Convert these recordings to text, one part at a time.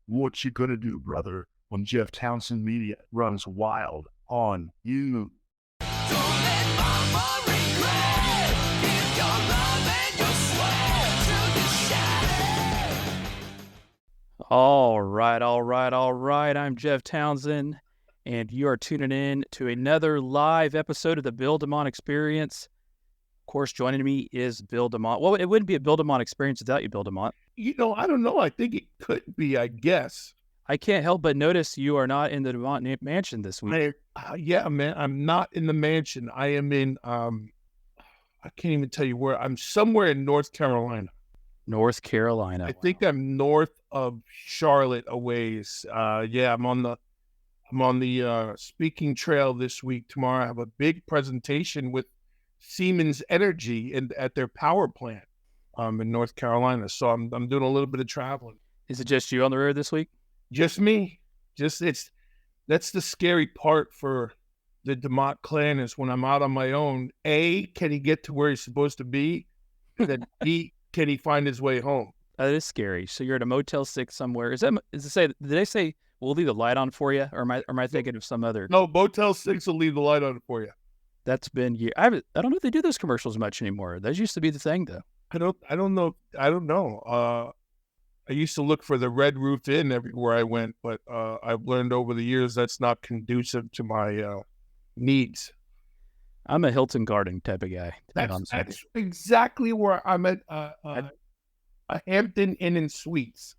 What you gonna do, brother, when Jeff Townsend Media runs wild on you? Don't let mama regret. Give your love and your sweat till you shatter. All right. I'm Jeff Townsend, and you are tuning in to another live episode of the Bill DeMott Experience. Of course, joining me is Bill DeMott. Well, it wouldn't be a Bill DeMott Experience without you, Bill DeMott. I don't know. I think it could be, I guess. I can't help but notice you are not in the DeMott mansion this week. Yeah, man. I'm not in the mansion. I am in, I can't even tell you where. I'm somewhere in North Carolina. North Carolina. I think I'm north of Charlotte a ways. Yeah, I'm on the speaking trail this week. Tomorrow I have a big presentation with Siemens Energy at their power plant in North Carolina. So I'm doing a little bit of traveling. Is it just you on the road this week? Just me. That's the scary part for the DeMott clan is when I'm out on my own. A, can he get to where he's supposed to be? Then B, can he find his way home? That is scary. So you're at a Motel 6 somewhere. Did they say we'll leave the light on for you, or am I thinking of some other? No, Motel 6 will leave the light on for you. That's been years. I don't know if they do those commercials much anymore. Those used to be the thing, though. I don't know. I used to look for the Red Roof Inn everywhere I went, but I've learned over the years that's not conducive to my needs. I'm a Hilton Garden type of guy. That's exactly where I'm at. A Hampton Inn and Suites.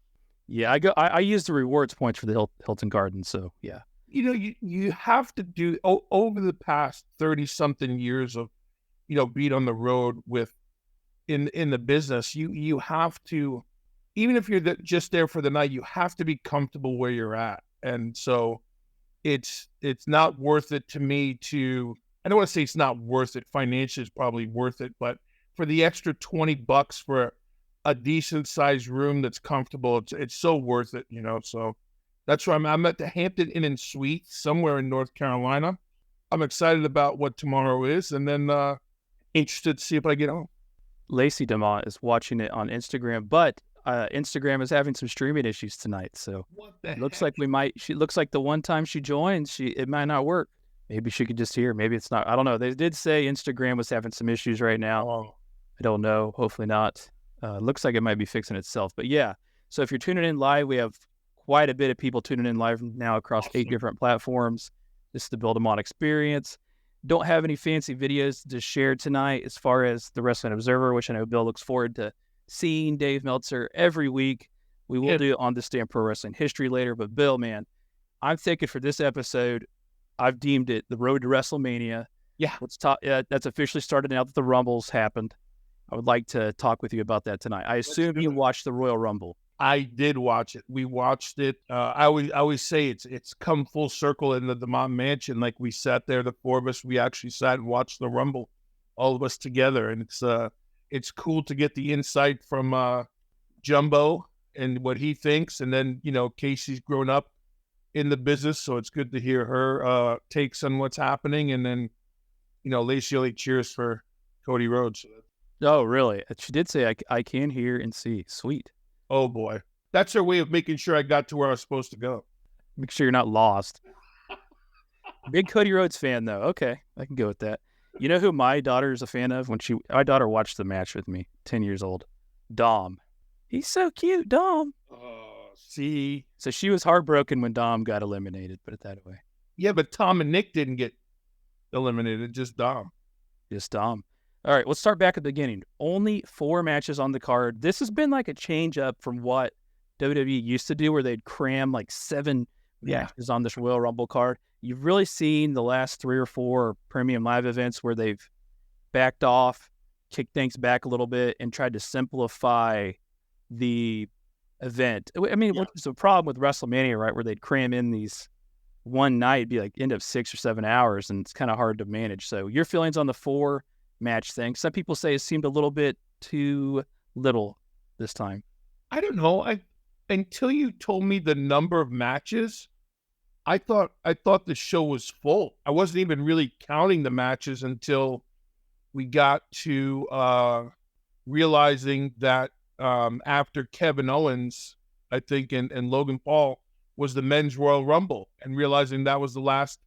Yeah, I use the rewards points for the Hilton Garden. So yeah, you have to do over the past 30-something years of being on the road with in the business. You have to, even if you're just there for the night, you have to be comfortable where you're at. And so it's not worth it to me to. I don't want to say it's not worth it. Financially, it's probably worth it, but for the extra $20 for a decent sized room that's comfortable, it's so worth it, So that's where I'm at the Hampton Inn and Suites somewhere in North Carolina. I'm excited about what tomorrow is, and then interested to see if I get home. Lacey DeMott is watching it on Instagram, but Instagram is having some streaming issues tonight. So it looks like she looks like the one time she joins, it might not work. Maybe she could just hear. Maybe it's not. I don't know. They did say Instagram was having some issues right now. Oh. I don't know. Hopefully not. Looks like it might be fixing itself. But yeah, so if you're tuning in live, we have quite a bit of people tuning in live now across 8 different platforms. This is the Bill DeMott Experience. Don't have any fancy videos to share tonight as far as the Wrestling Observer, which I know Bill looks forward to seeing Dave Meltzer every week. We will do On This Day in Pro Wrestling History later. But Bill, man, I'm thinking for this episode, I've deemed it the road to WrestleMania. Yeah. Let's talk. That's officially started now that the Rumbles happened. I would like to talk with you about that tonight. I assume you watched the Royal Rumble. I did watch it. We watched it. I always say it's come full circle in the DeMott Mansion. Like we sat there, the 4 of us, we actually sat and watched the Rumble, all of us together. And it's cool to get the insight from Jumbo and what he thinks. And then, Casey's grown up in the business, so it's good to hear her takes on what's happening. And then, Lacey only cheers for Cody Rhodes. Oh, really? She did say, I can hear and see. Sweet. Oh, boy. That's her way of making sure I got to where I was supposed to go. Make sure you're not lost. Big Cody Rhodes fan, though. Okay, I can go with that. You know who my daughter is a fan of? My daughter watched the match with me, 10 years old. Dom. He's so cute, Dom. See? So she was heartbroken when Dom got eliminated, put it that way. Yeah, but Tom and Nick didn't get eliminated, just Dom. Just Dom. All right, let's start back at the beginning. Only 4 matches on the card. This has been like a change up from what WWE used to do, where they'd cram like 7 matches on this Royal Rumble card. You've really seen the last 3 or 4 premium live events where they've backed off, kicked things back a little bit, and tried to simplify the event. I mean, what's the problem with WrestleMania, right? Where they'd cram in these one night, be like end of 6 or 7 hours, and it's kind of hard to manage. So your feelings on the 4 match thing? Some people say it seemed a little bit too little this time. I don't know. Until you told me the number of matches, I thought the show was full. I wasn't even really counting the matches until we got to realizing that after Kevin Owens I think, and Logan Paul was the men's Royal Rumble, and realizing that was the last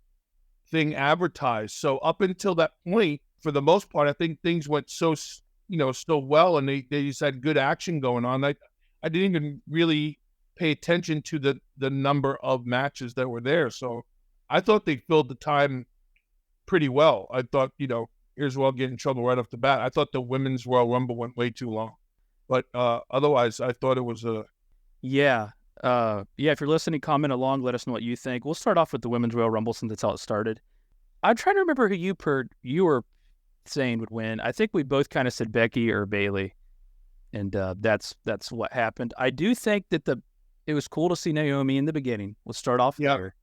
thing advertised. So up until that point, for the most part, I think things went so, still well, and they just had good action going on. I didn't even really pay attention to the number of matches that were there. So I thought they filled the time pretty well. I thought, here's where I'll get in trouble right off the bat. I thought the women's Royal Rumble went way too long. But otherwise, I thought it was a... Yeah. If you're listening, comment along. Let us know what you think. We'll start off with the Women's Royal Rumble since that's how it started. I'm trying to remember who you were saying would win. I think we both kind of said Becky or Bayley, and that's what happened. I do think that it was cool to see Naomi in the beginning. We'll start off there.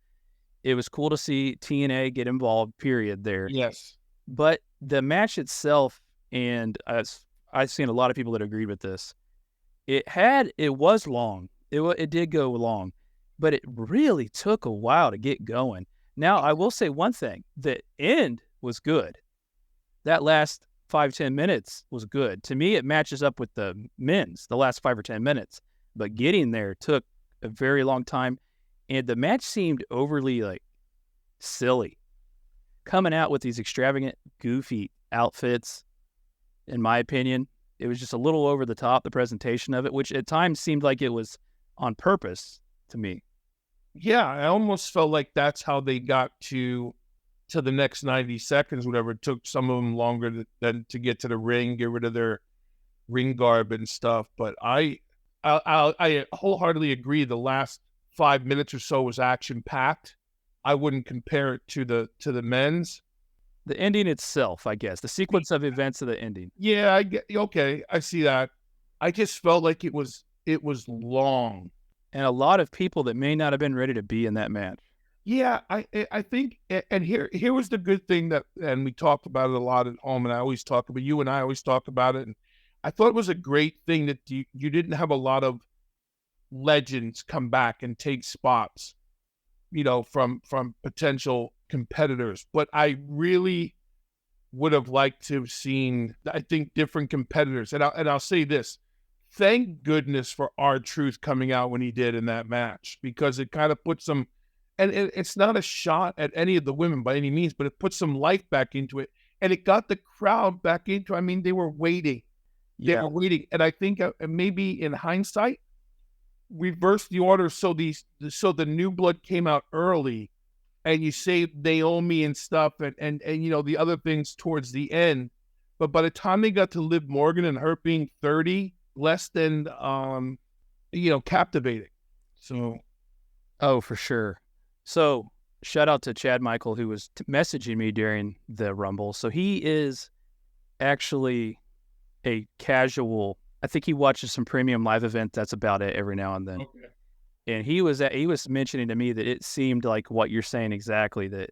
It was cool to see TNA get involved, period, there. Yes. But the match itself, and I've seen a lot of people that agreed with this, it was long. It did go long, but it really took a while to get going. Now, I will say one thing. The end was good. That last 5-10 minutes was good. To me, it matches up with the men's, the last 5 or 10 minutes. But getting there took a very long time, and the match seemed overly, silly. Coming out with these extravagant, goofy outfits, in my opinion, it was just a little over the top, the presentation of it, which at times seemed like it was on purpose to me. Yeah, I almost felt like that's how they got to the next 90 seconds, whatever. It took some of them longer than to get to the ring, get rid of their ring garb and stuff. But I wholeheartedly agree. The last 5 minutes or so was action packed. I wouldn't compare it to the men's. The ending itself, I guess, the sequence of events of the ending. Yeah, okay, I see that. I just felt like it was long. And a lot of people that may not have been ready to be in that match. Yeah, I think, and here was the good thing and we talked about it a lot at home, and you and I always talk about it, and I thought it was a great thing that you didn't have a lot of legends come back and take spots, from potential competitors. But I really would have liked to have seen, I think, different competitors. And I'll say this. Thank goodness for R-Truth coming out when he did in that match, because it kind of put some, and it's not a shot at any of the women by any means, but it put some life back into it, and it got the crowd back into, they were waiting. They were waiting. And I think maybe in hindsight, reverse the order so the new blood came out early, and you saved Naomi and stuff, and the other things towards the end. But by the time they got to Liv Morgan and her being 30, less than captivating. So, oh, for sure. So shout out to Chad Michael, who was messaging me during the Rumble. So he is actually a casual. I think he watches some premium live events. That's about it every now and then. Okay. And he was mentioning to me that it seemed like what you're saying exactly. That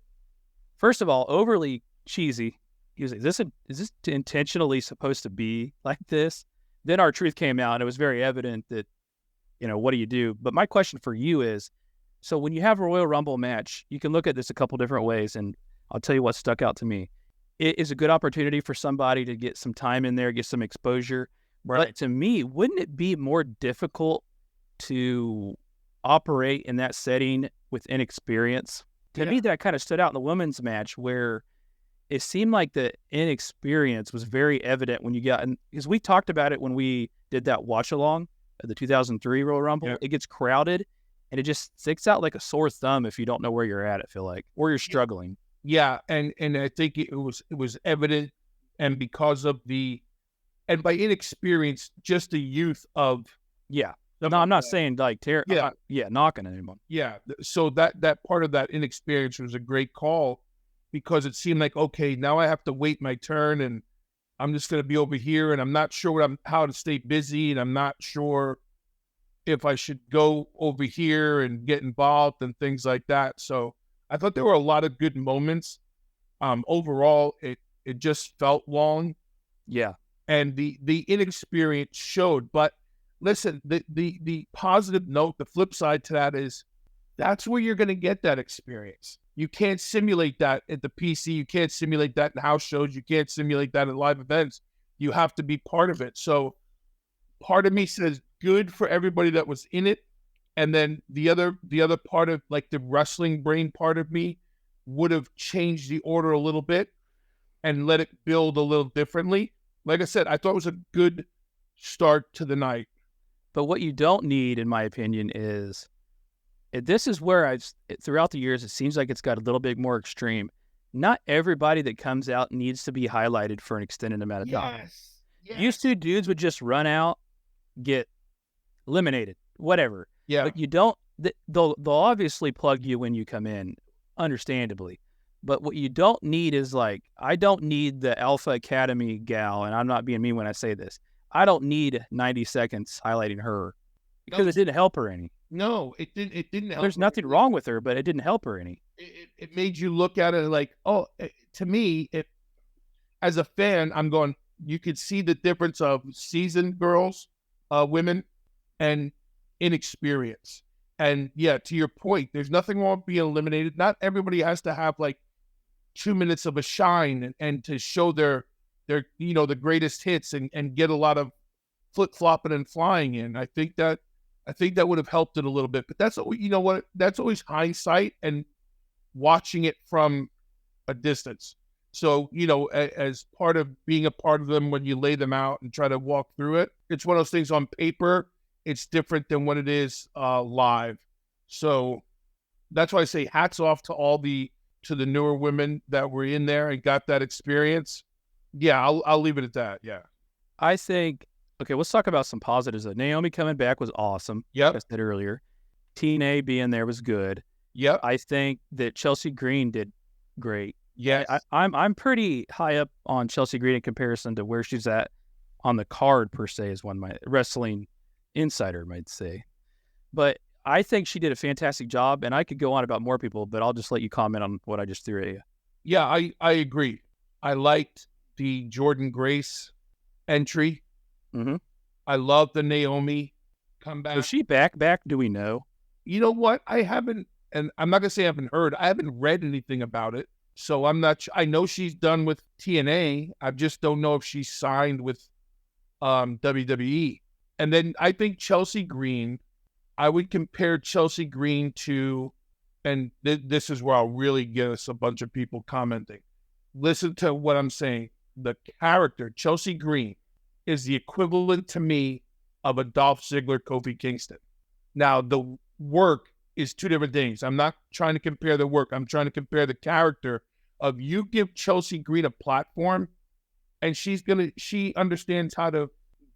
first of all, overly cheesy. He was like, is this intentionally supposed to be like this? Then R-Truth came out, and it was very evident that, what do you do? But my question for you is, so when you have a Royal Rumble match, you can look at this a couple different ways, and I'll tell you what stuck out to me. It is a good opportunity for somebody to get some time in there, get some exposure. Right. But to me, wouldn't it be more difficult to operate in that setting with inexperience? To me, that kind of stood out in the women's match, where it seemed like the inexperience was very evident when you got, because we talked about it when we did that watch along of the 2003 Royal Rumble. Yeah. It gets crowded, and it just sticks out like a sore thumb if you don't know where you're at. I feel like, or you're struggling. Yeah, and I think it was evident, and because of and by inexperience, just the youth of. Yeah. No, I'm not saying like knocking anyone. Yeah. So that part of that inexperience was a great call, because it seemed like, okay, now I have to wait my turn, and I'm just going to be over here, and I'm not sure how to stay busy, and I'm not sure if I should go over here and get involved and things like that. So I thought there were a lot of good moments. Overall, it just felt long. Yeah. And the inexperience showed. But listen, the positive note, the flip side to that is that's where you're going to get that experience. You can't simulate that at the PC. You can't simulate that in house shows. You can't simulate that in live events. You have to be part of it. So part of me says good for everybody that was in it. And then the other part of like the wrestling brain part of me would have changed the order a little bit and let it build a little differently. Like I said, I thought it was a good start to the night. But what you don't need, in my opinion, is this is where throughout the years, it seems like it's got a little bit more extreme. Not everybody that comes out needs to be highlighted for an extended amount of time. Yes. Used to, dudes would just run out, get eliminated, whatever. Yeah. But you don't, they'll obviously plug you when you come in, understandably. But what you don't need is like, I don't need the Alpha Academy gal, and I'm not being mean when I say this. I don't need 90 seconds highlighting her because it didn't help her any. No, it didn't help. There's nothing wrong with her, but it didn't help her any. It made you look at it like, oh, to me, as a fan, I'm going, you could see the difference of seasoned girls, women, and inexperience. And yeah, to your point, there's nothing wrong with being eliminated. Not everybody has to have like 2 minutes of a shine and to show their the greatest hits and get a lot of flip flopping and flying in. I think that would have helped it a little bit. But that's that's always hindsight and watching it from a distance. So, as part of being a part of them when you lay them out and try to walk through it, it's one of those things on paper, it's different than what it is live. So that's why I say hats off to the newer women that were in there and got that experience. Yeah, I'll leave it at that. Yeah. I think, okay, let's talk about some positives. Naomi coming back was awesome. Yep. Like I said earlier. TNA being there was good. Yep. I think that Chelsea Green did great. Yes. I'm pretty high up on Chelsea Green in comparison to where she's at on the card, per se, as one might, wrestling insider might say. But I think she did a fantastic job, and I could go on about more people, but I'll just let you comment on what I just threw at you. Yeah, I agree. I liked the Jordan Grace entry. Mm-hmm. I love the Naomi comeback. Is she back? Do we know? You know what? I haven't, and I'm not going to say I haven't heard. I haven't read anything about it. So I'm not, I know she's done with TNA. I just don't know if she's signed with WWE. And then I think Chelsea Green, I would compare Chelsea Green to, and this is where I'll really get us a bunch of people commenting. Listen to what I'm saying. The character, Chelsea Green, is the equivalent to me of a Dolph Ziggler, Kofi Kingston. Now, the work is two different things. I'm not trying to compare the work. I'm trying to compare the character of you give Chelsea Green a platform and she understands how to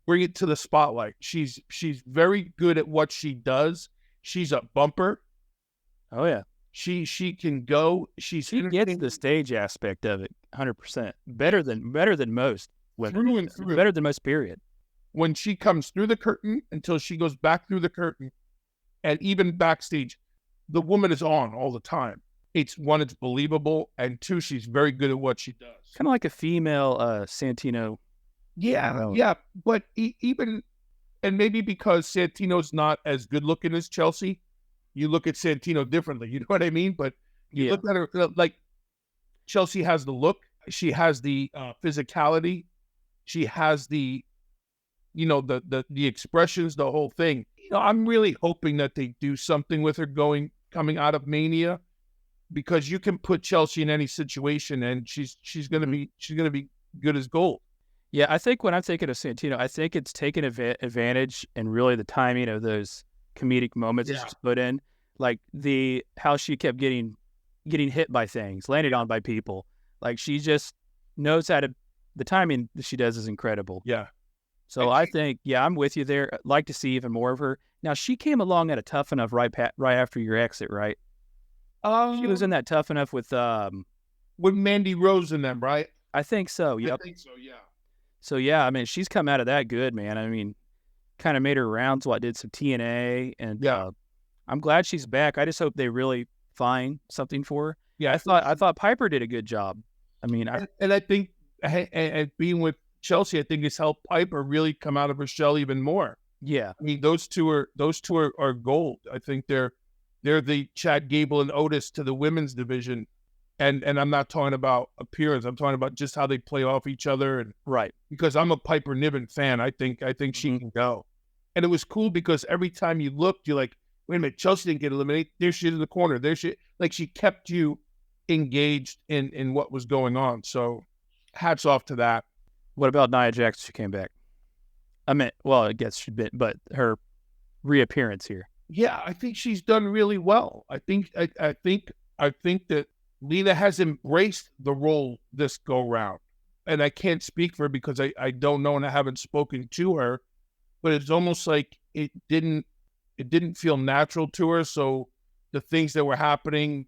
bring it to the spotlight. She's very good at what she does. She's a bumper. Oh yeah. She can go. She gets the stage aspect of it 100%. Better than most women. Through and through. Better than most, period. When she comes through the curtain until she goes back through the curtain, and even backstage, the woman is on all the time. It's believable, and two, she's very good at what she does. Kind of like a female Santino. Yeah. But even, and maybe because Santino's not as good looking as Chelsea, you look at Santino differently. You know what I mean? But you look at her, like Chelsea has the look. She has the physicality. She has the, the expressions, the whole thing. I'm really hoping that they do something with her coming out of Mania, because you can put Chelsea in any situation and she's gonna be good as gold. Yeah, I think when I'm thinking of Santino, I think it's taking advantage and really the timing of those comedic moments that she's put in, like how she kept getting hit by things, landed on by people. Like she just knows how to. The timing that she does is incredible. Yeah. So I think, I'm with you there. I'd like to see even more of her. Now, she came along at a Tough Enough right after your exit, right? She was in that Tough Enough with Mandy Rose in them, right? I think so. Yep. I think so. Yeah. So yeah, I mean, she's come out of that good, man. I mean, kind of made her rounds. Did some TNA, and I'm glad she's back. I just hope they really find something for her. Yeah, I thought Piper did a good job. I mean, I think and being with Chelsea, I think it's helped Piper really come out of her shell even more. Yeah, I mean, those two are gold. I think they're the Chad Gable and Otis to the women's division. And I'm not talking about appearance. I'm talking about just how they play off each other. And right. Because I'm a Piper Niven fan. I think she can go. And it was cool because every time you looked, you're like, wait a minute, Chelsea didn't get eliminated. There she is in the corner. There she, like, she kept you engaged in what was going on. So hats off to that. What about Nia Jax? She came back. I mean, well, I guess she did, but her reappearance here. Yeah, I think she's done really well. I think that Lena has embraced the role this go round. And I can't speak for her because I don't know and I haven't spoken to her, but it's almost like it didn't feel natural to her. So the things that were happening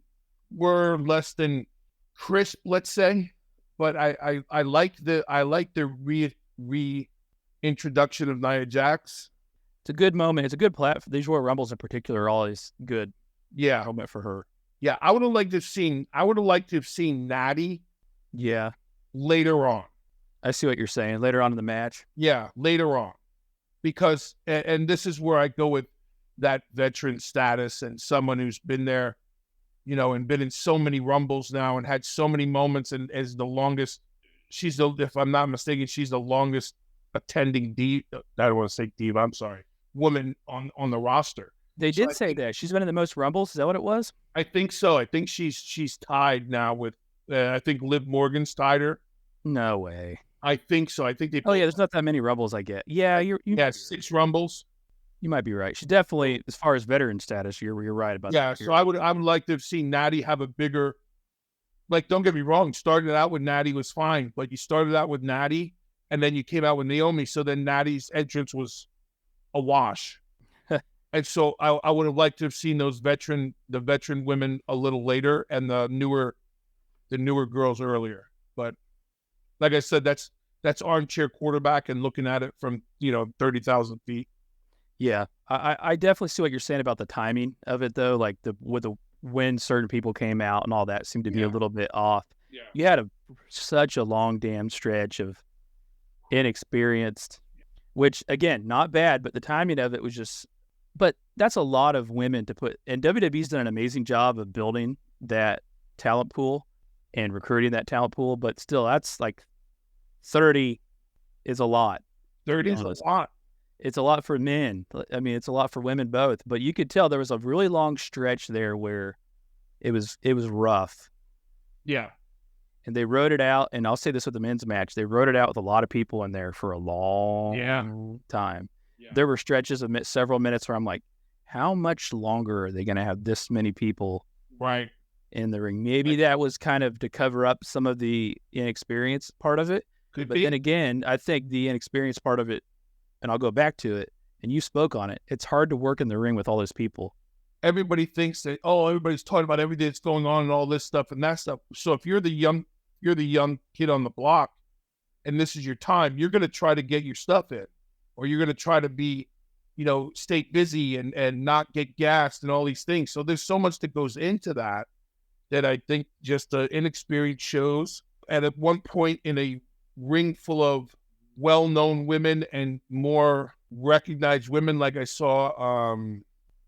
were less than crisp, let's say. But I like the reintroduction of Nia Jax. It's a good moment. It's a good platform. These Royal Rumbles in particular are always good. Yeah, Moment for her. yeah. I would have liked to have seen Natty Yeah, later on. I see what you're saying. Later on in the match. Yeah, later on, because and this is where I go with that veteran status and someone who's been there, and been in so many Rumbles now and had so many moments, and as the longest, if I'm not mistaken, she's the longest attending I don't want to say diva, I'm sorry, woman on the roster. They did say that she's been in the most Rumbles. Is that what it was? I think so. I think she's tied now with. I think Liv Morgan's tied her. No way. I think so. I think they. Oh yeah, there's not that many Rumbles I get. Yeah, you Yeah, 6 Rumbles. You might be right. She definitely, as far as veteran status, you're right about Yeah, that. so I would like to have seen Natty have a bigger. Like, don't get me wrong. Started out with Natty was fine, but you started out with Natty, and then you came out with Naomi. So then Natty's entrance was a wash. And so I would have liked to have seen the veteran women a little later, and the newer girls earlier. But like I said, that's armchair quarterback and looking at it from 30,000 feet. Yeah, I definitely see what you're saying about the timing of it, though. Like when certain people came out and all that seemed to be a little bit off. Yeah. You had such a long damn stretch of inexperienced, which again, not bad, but the timing of it was just. But that's a lot of women to put, and WWE's done an amazing job of building that talent pool and recruiting that talent pool. But still, that's like 30 is a lot. 30 is a lot. It's a lot for men. I mean, it's a lot for women both. But you could tell there was a really long stretch there where it was rough. Yeah. And they wrote it out. And I'll say this with the men's match: they wrote it out with a lot of people in there for a long time. Yeah. There were stretches of several minutes where I'm like, how much longer are they going to have this many people right in the ring? Maybe that was kind of to cover up some of the inexperience part of it. But then again, I think the inexperienced part of it, and I'll go back to it, and you spoke on it, it's hard to work in the ring with all those people. Everybody thinks that, everybody's talking about everything that's going on and all this stuff and that stuff. So if you're the young kid on the block and this is your time, you're going to try to get your stuff in, or you're going to try to be, stay busy and not get gassed and all these things. So there's so much that goes into that I think just the inexperience shows. And at one point in a ring full of well-known women and more recognized women, like I saw,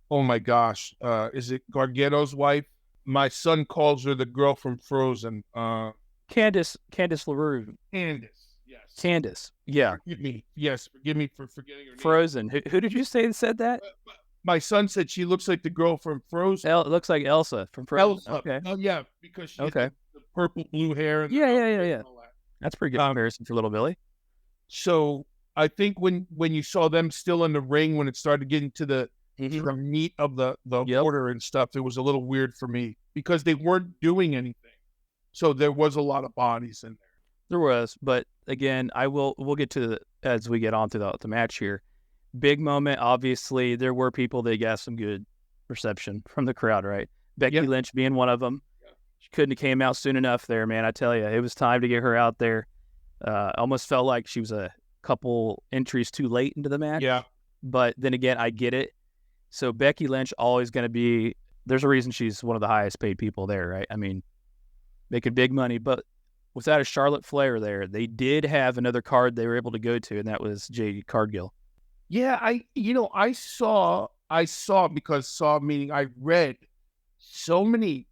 oh my gosh, is it Gargano's wife? My son calls her the girl from Frozen. Candice LaRue. Candice, yes. Candice, yeah. Forgive me for forgetting her name. Frozen. Who did you say said that? My son said she looks like the girl from Frozen. It looks like Elsa from Frozen. Elsa. Okay. Oh, yeah, because she has the purple blue hair. And yeah. That's pretty good comparison for Little Billy. So I think when you saw them still in the ring, when it started getting to the meat of the order and stuff, it was a little weird for me because they weren't doing anything. So there was a lot of bodies in there. There was, but again, we'll get to as we get on to the match here. Big moment, obviously. There were people that got some good reception from the crowd, right? Becky Lynch being one of them. Yeah. She couldn't have came out soon enough there, man. I tell you, it was time to get her out there. Almost felt like she was a couple entries too late into the match. Yeah. But then again, I get it. So Becky Lynch always going to be, there's a reason she's one of the highest paid people there, right? I mean, making big money, but without a Charlotte Flair there, they did have another card they were able to go to, and that was Jade Cargill. Yeah, I saw meaning I read so many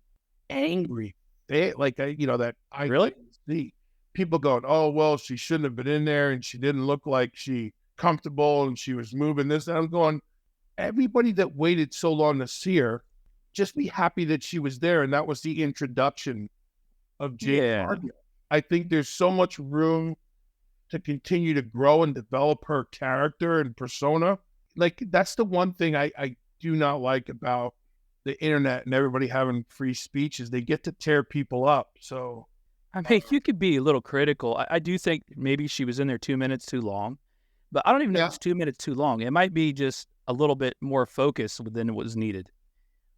angry, that I really see people going, oh, well, she shouldn't have been in there and she didn't look like she comfortable and she was moving this. And I'm going, everybody that waited so long to see her, just be happy that she was there. And that was the introduction of Jade Yeah. Cargill. I think there's so much room to continue to grow and develop her character and persona. Like, that's the one thing I do not like about the internet and everybody having free speech is they get to tear people up. So, I mean, you could be a little critical. I do think maybe she was in there 2 minutes too long, but I don't even know if it's 2 minutes too long. It might be just a little bit more focus than was needed.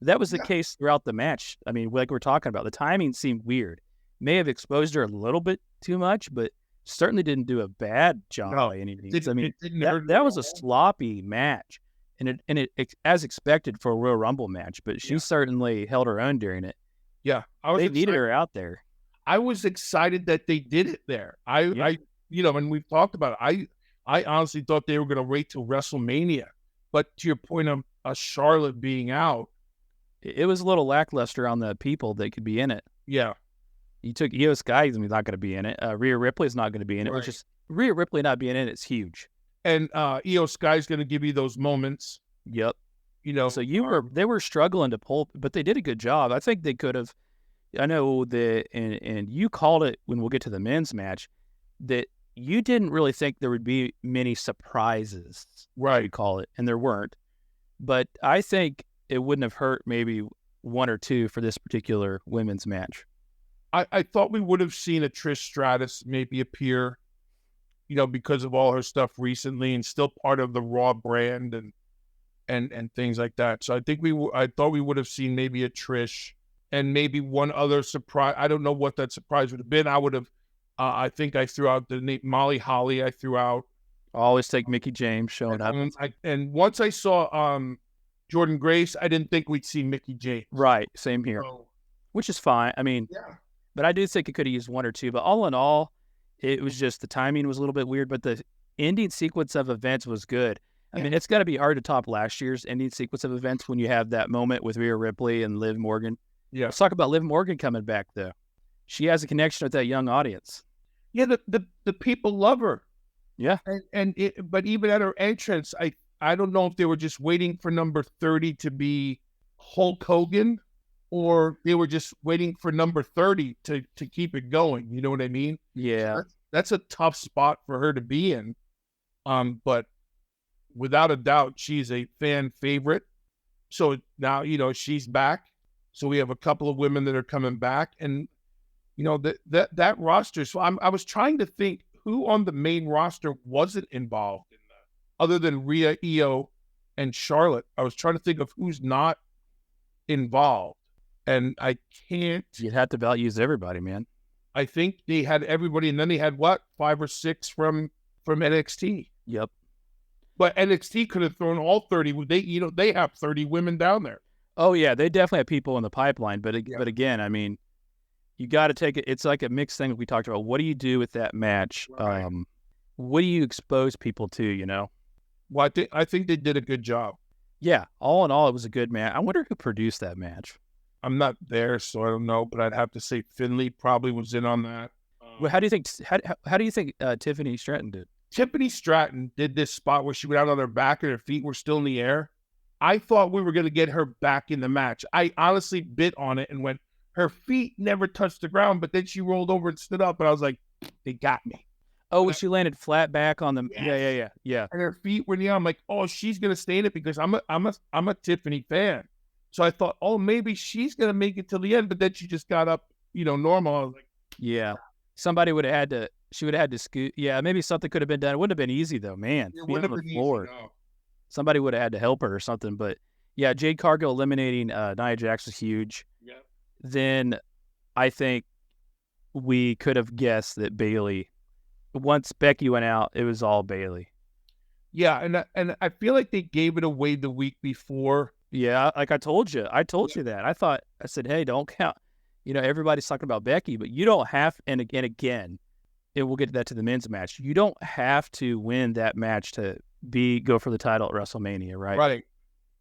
That was the case throughout the match. I mean, like we're talking about, the timing seemed weird. May have exposed her a little bit too much, but certainly didn't do a bad job by any means. I mean, that was a sloppy match, and it as expected for a Royal Rumble match, but she certainly held her own during it. Yeah. They needed her out there. I was excited that they did it there. I and we've talked about it. I honestly thought they were going to wait till WrestleMania, but to your point of Charlotte being out, It was a little lackluster on the people that could be in it. yeah, You took Io Sky, he's not going to be in it. Rhea Ripley's not going to be in it, which is Rhea Ripley not being in it is huge. and Io Sky's going to give you those moments. Yep. You know, So they were struggling to pull, but they did a good job. I think they could have. I know that, and you called it when we'll get to the men's match, that you didn't really think there would be many surprises, right? you call it, and there weren't. But I think it wouldn't have hurt maybe one or two for this particular women's match. I thought we would have seen a Trish Stratus maybe appear, because of all her stuff recently, and still part of the Raw brand and things like that. So I think I thought we would have seen maybe a Trish and maybe one other surprise. I don't know what that surprise would have been. I would have. I think I threw out the name Molly Holly. I threw out. I always take Mickie James showing up. And once I saw Jordan Grace, I didn't think we'd see Mickie James. Right, same here, which is fine. I mean, but I do think it could have used one or two. But all in all, it was just the timing was a little bit weird, but the ending sequence of events was good. I mean, it's got to be hard to top last year's ending sequence of events when you have that moment with Rhea Ripley and Liv Morgan. Yeah. Let's talk about Liv Morgan coming back, though. She has a connection with that young audience. Yeah, the people love her. Yeah. But even at her entrance, I don't know if they were just waiting for number 30 to be Hulk Hogan, or they were just waiting for number 30 to keep it going. You know what I mean? Yeah. So that's a tough spot for her to be in. But without a doubt, she's a fan favorite. So now, she's back. So we have a couple of women that are coming back, and that roster. So I was trying to think who on the main roster wasn't involved in that, other than Rhea, Io, and Charlotte. I was trying to think of who's not involved, and I can't. You'd have to about use everybody, man. I think they had everybody, and then they had 5 or 6 from NXT. Yep. But NXT could have thrown all 30. They have 30 women down there. Oh yeah, they definitely have people in the pipeline. But again, I mean, you got to take it. It's like a mixed thing we talked about. What do you do with that match? Right. What do you expose people to? Well, I think they did a good job. Yeah, all in all, it was a good match. I wonder who produced that match. I'm not there, so I don't know. But I'd have to say Finley probably was in on that. Well, how do you think Tiffany Stratton did? Tiffany Stratton did this spot where she went out on her back and her feet were still in the air. I thought we were going to get her back in the match. I honestly bit on it and went, her feet never touched the ground, but then she rolled over and stood up, and I was like, they got me. Oh, when she landed flat back on the yeah. And her feet were in the air. I'm like, oh, she's going to stay in it because I'm a Tiffany fan. So I thought, oh, maybe she's going to make it till the end, but then she just got up, normal. I was like, yeah. Somebody would have had to. She would have had to scoot. Yeah, maybe something could have been done. It wouldn't have been easy though, man. it wouldn't have been easy. No. Somebody would have had to help her or something. But yeah, Jade Cargill eliminating Nia Jax was huge. Yeah. Then I think we could have guessed that Bayley, once Becky went out, it was all Bayley. Yeah, and I feel like they gave it away the week before. Yeah, like I told you that. I said, hey, don't count. Everybody's talking about Becky, but you don't have. And again, we'll get to that to the men's match. You don't have to win that match to go for the title at WrestleMania, right? Right.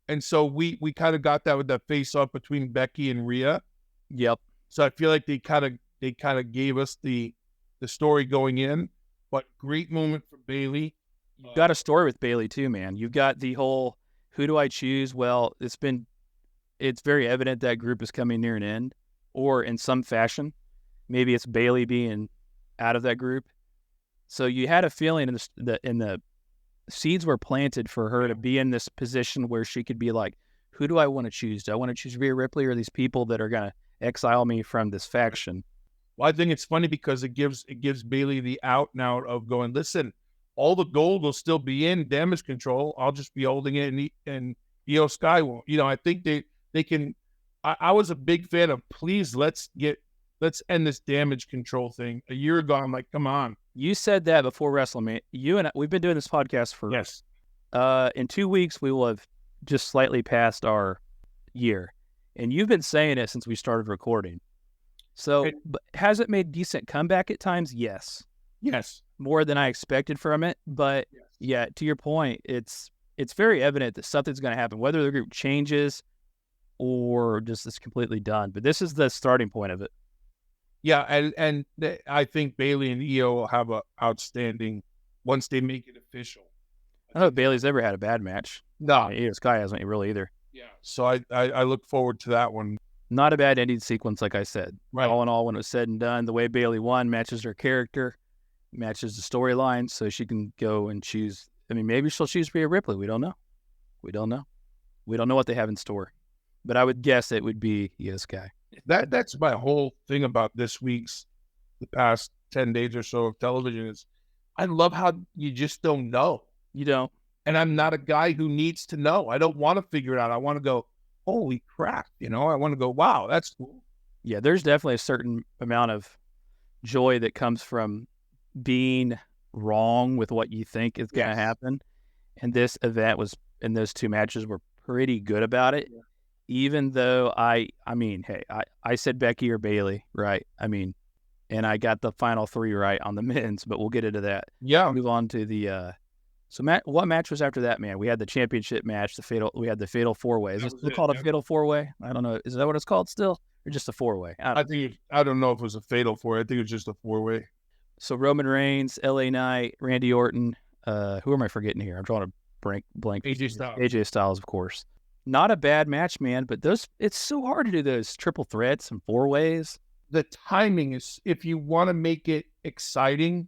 And so we kind of got that with that face off between Becky and Rhea. Yep. So I feel like they kind of gave us the story going in, but great moment for Bayley. You've got a story with Bayley too, man. You've got the whole Who do I choose? Well, it's very evident that group is coming near an end, or in some fashion. Maybe it's Bailey being out of that group. So you had a feeling in the seeds were planted for her to be in this position where she could be like, who do I want to choose? Do I want to choose Rhea Ripley or these people that are going to exile me from this faction? Well, I think it's funny because it gives Bailey the out now of going, listen, all the gold will still be in Damage Control. I'll just be holding it, and Io Sky won't. I think they can. I was a big fan of, please, let's end this Damage Control thing. A year ago, I'm like, come on. You said that before WrestleMania. You and I, we've been doing this podcast for Yes. In 2 weeks, we will have just slightly passed our year, and you've been saying it since we started recording. So, but has it made decent comeback at times? Yes. Yes. More than I expected from it, but yeah, to your point, it's very evident that something's going to happen, whether the group changes or just is completely done. But this is the starting point of it. Yeah, and I think Bailey and Io will have a outstanding once they make it official. I don't know if Bailey's ever had a bad match. No, Io Sky hasn't really either. yeah. So I look forward to that one. Not a bad ending sequence, like I said. Right. All in all, when it was said and done, the way Bailey won matches her character, matches the storyline, so she can go and choose. I mean, maybe she'll choose Rhea Ripley. We don't know. We don't know what they have in store. But I would guess it would be Io Sky. That's my whole thing about the past 10 days or so of television is I love how you just don't know. You don't. And I'm not a guy who needs to know. I don't want to figure it out. I want to go, holy crap. I want to go, wow, that's cool. Yeah, there's definitely a certain amount of joy that comes from being wrong with what you think is going to happen. And this event and those two matches were pretty good about it. Yeah. Even though I said Becky or Bailey, right? I mean, and I got the final three right on the men's, but we'll get into that. Yeah. Move on to the, what match was after that, man? We had the championship match, we had the fatal four-way. Is it called a fatal four-way? I don't know. Is that what it's called still? Or just a four-way? I don't know if it was a fatal four. I think it was just a four-way. So Roman Reigns, LA Knight, Randy Orton, who am I forgetting here? I'm drawing a blank. AJ Styles, of course. Not a bad match, man, but it's so hard to do those triple threats and four ways. The timing is, if you want to make it exciting,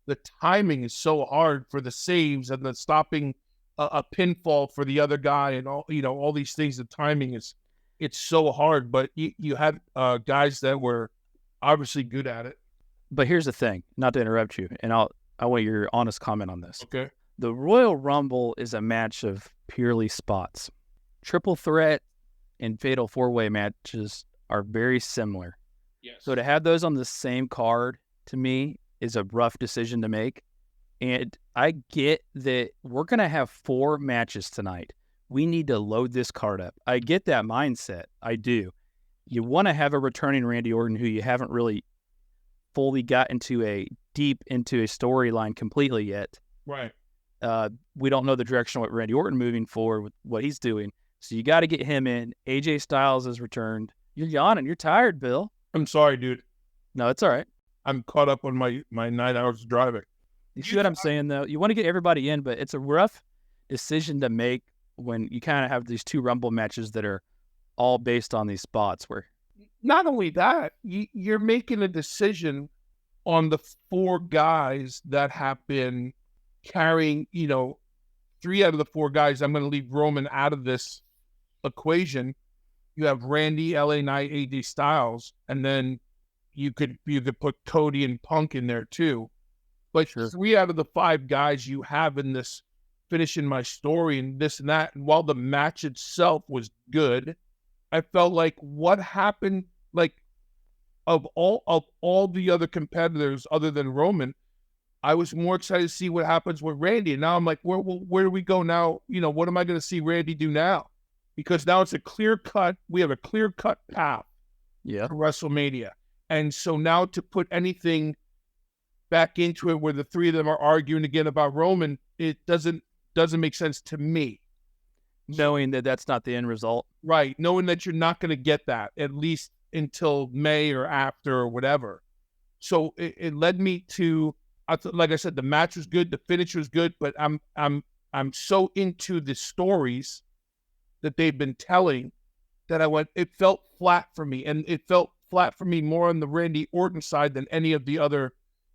the timing is so hard for the saves and the stopping a pinfall for the other guy and all these things. The timing it's so hard, but you had guys that were obviously good at it. But here's the thing, not to interrupt you, and I want your honest comment on this. Okay. The Royal Rumble is a match of purely spots. Triple threat and fatal four-way matches are very similar. Yes. So to have those on the same card, to me, is a rough decision to make. And I get that we're going to have 4 matches tonight. We need to load this card up. I get that mindset. I do. You want to have a returning Randy Orton who you haven't really fully got deep into a storyline completely yet. Right. We don't know the direction of what Randy Orton moving forward with what he's doing. So you got to get him in. AJ Styles has returned. You're yawning. You're tired, Bill. I'm sorry, dude. No, it's all right. I'm caught up on my 9 hours of driving. You see what I'm saying, though? You want to get everybody in, but it's a rough decision to make when you kind of have these 2 Rumble matches that are all based on these spots where... Not only that, you're making a decision on the 4 guys that have been carrying, 3 out of the 4 guys. I'm going to leave Roman out of this equation. You have Randy, LA Knight, AJ Styles, and then you could put Cody and Punk in there too. But sure. 3 out of the 5 guys you have in this finishing my story and this and that. And while the match itself was good, I felt like what happened, like of all the other competitors other than Roman, I was more excited to see what happens with Randy. And now I'm like, where do we go now? What am I going to see Randy do now? Because now it's we have a clear-cut path to WrestleMania. And so now to put anything back into it where the 3 of them are arguing again about Roman, it doesn't make sense to me. Knowing that that's not the end result. Right. Knowing that you're not going to get that, at least until May or after or whatever. So it led me to, like I said, the match was good, the finish was good, but I'm so into the stories that they've been telling that I went, it felt flat for me. And it felt flat for me more on the Randy Orton side than any of the other,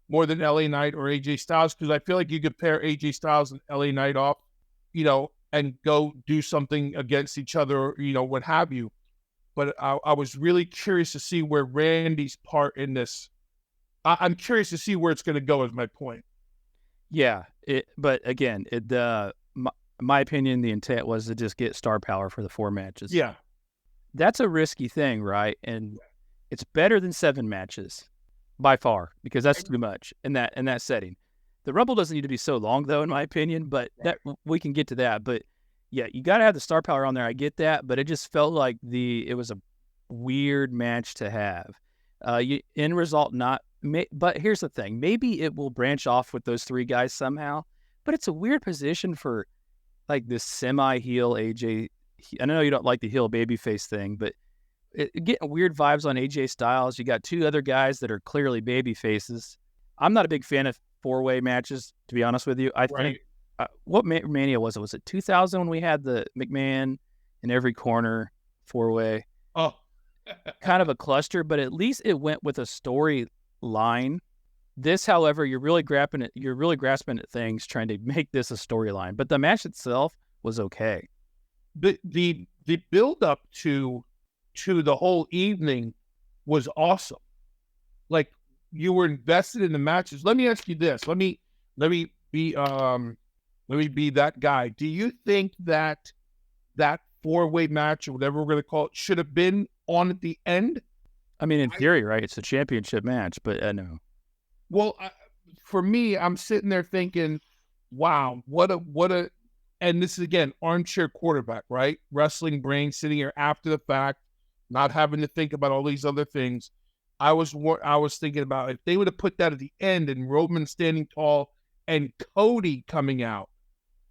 more than LA Knight or AJ Styles, because I feel like you could pair AJ Styles and LA Knight off, and go do something against each other, or, what have you. But I was really curious to see where Randy's part in this. I'm curious to see where it's going to go, is my point. Yeah, but again, my opinion, the intent was to just get star power for the 4 matches. Yeah. That's a risky thing, right? And it's better than 7 matches by far, because that's too much in that setting. The Rumble doesn't need to be so long, though, in my opinion, but that we can get to that. But yeah, you got to have the star power on there. I get that, but it just felt like it was a weird match to have. End result, not. But here's the thing: maybe it will branch off with those 3 guys somehow. But it's a weird position for like this semi-heel AJ. I know you don't like the heel babyface thing, but getting weird vibes on AJ Styles. You got 2 other guys that are clearly baby faces. I'm not a big fan of 4-way matches, to be honest with you. I think what Mania was it? Was it 2000 when we had the McMahon in every corner 4-way? Oh, kind of a cluster, but at least it went with a storyline. This, however, you're really grasping at things, trying to make this a storyline. But the match itself was okay. The build up to the whole evening was awesome. Like, you were invested in the matches. Let me ask you this. Let me be that guy. Do you think that 4-way match, or whatever we're going to call it, should have been on at the end? I mean, in theory, right? It's a championship match, but no. Well, for me, I'm sitting there thinking, wow, what a, and this is, again, armchair quarterback, right? Wrestling brain, sitting here after the fact, not having to think about all these other things. I was thinking about if they would have put that at the end and Roman standing tall and Cody coming out.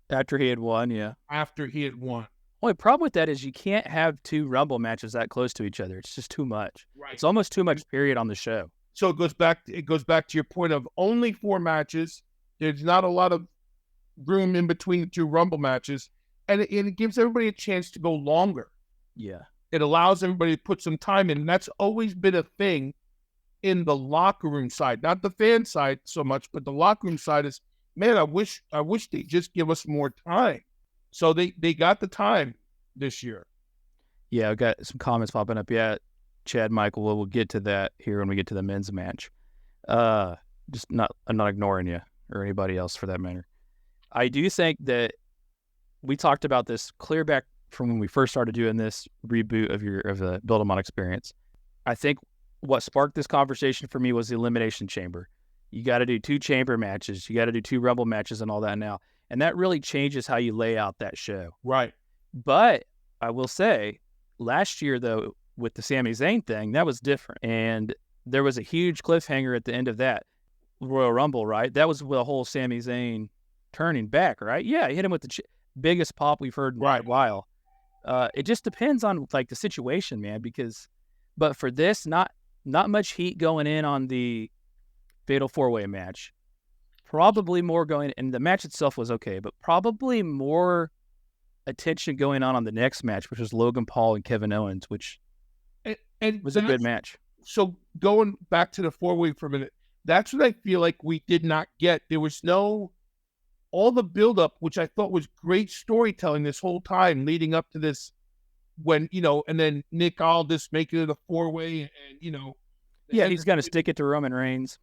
After he had won, yeah. After he had won. Only problem with that is you can't have 2 Rumble matches that close to each other. It's just too much. Right. It's almost too much period on the show. So it goes back to your point of only 4 matches. There's not a lot of room in between the 2 Rumble matches. And it gives everybody a chance to go longer. Yeah. It allows everybody to put some time in. And that's always been a thing in the locker room side. Not the fan side so much, but the locker room side is, man, I wish they just give us more time. So they got the time this year. Yeah, I've got some comments popping up. Yeah, Chad Michael, we'll get to that here when we get to the men's match. I'm not ignoring you or anybody else for that matter. I do think that we talked about this clear back from when we first started doing this reboot of the Bill DeMott Experience. I think what sparked this conversation for me was the Elimination Chamber. You got to do 2 chamber matches. You got to do 2 Rumble matches and all that now. And that really changes how you lay out that show. Right. But I will say, last year, though, with the Sami Zayn thing, that was different. And there was a huge cliffhanger at the end of that Royal Rumble, right? That was the whole Sami Zayn turning back, right? Yeah, he hit him with the biggest pop we've heard in a while. It just depends on, like, the situation, man, but for this, not much heat going in on the Fatal 4-Way match. Probably more going, and the match itself was okay, but probably more attention going on the next match, which was Logan Paul and Kevin Owens, which was a good match. So going back to the 4-way for a minute, that's what I feel like we did not get. There was all the buildup, which I thought was great storytelling this whole time leading up to this, when, and then Nick Aldis making it a 4-way, and, yeah, he's going to stick it to Roman Reigns.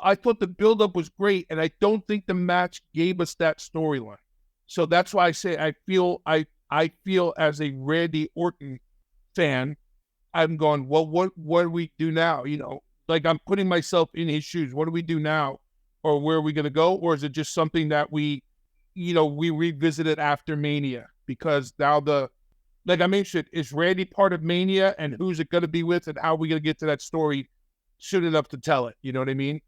I thought the buildup was great, and I don't think the match gave us that storyline. So that's why I say I feel as a Randy Orton fan, I'm going, well, what do we do now? Like, I'm putting myself in his shoes. What do we do now? Or where are we going to go? Or is it just something that we revisited after Mania? Because now like I mentioned, is Randy part of Mania, and who's it going to be with, and how are we going to get to that story soon enough to tell it? You know what I mean?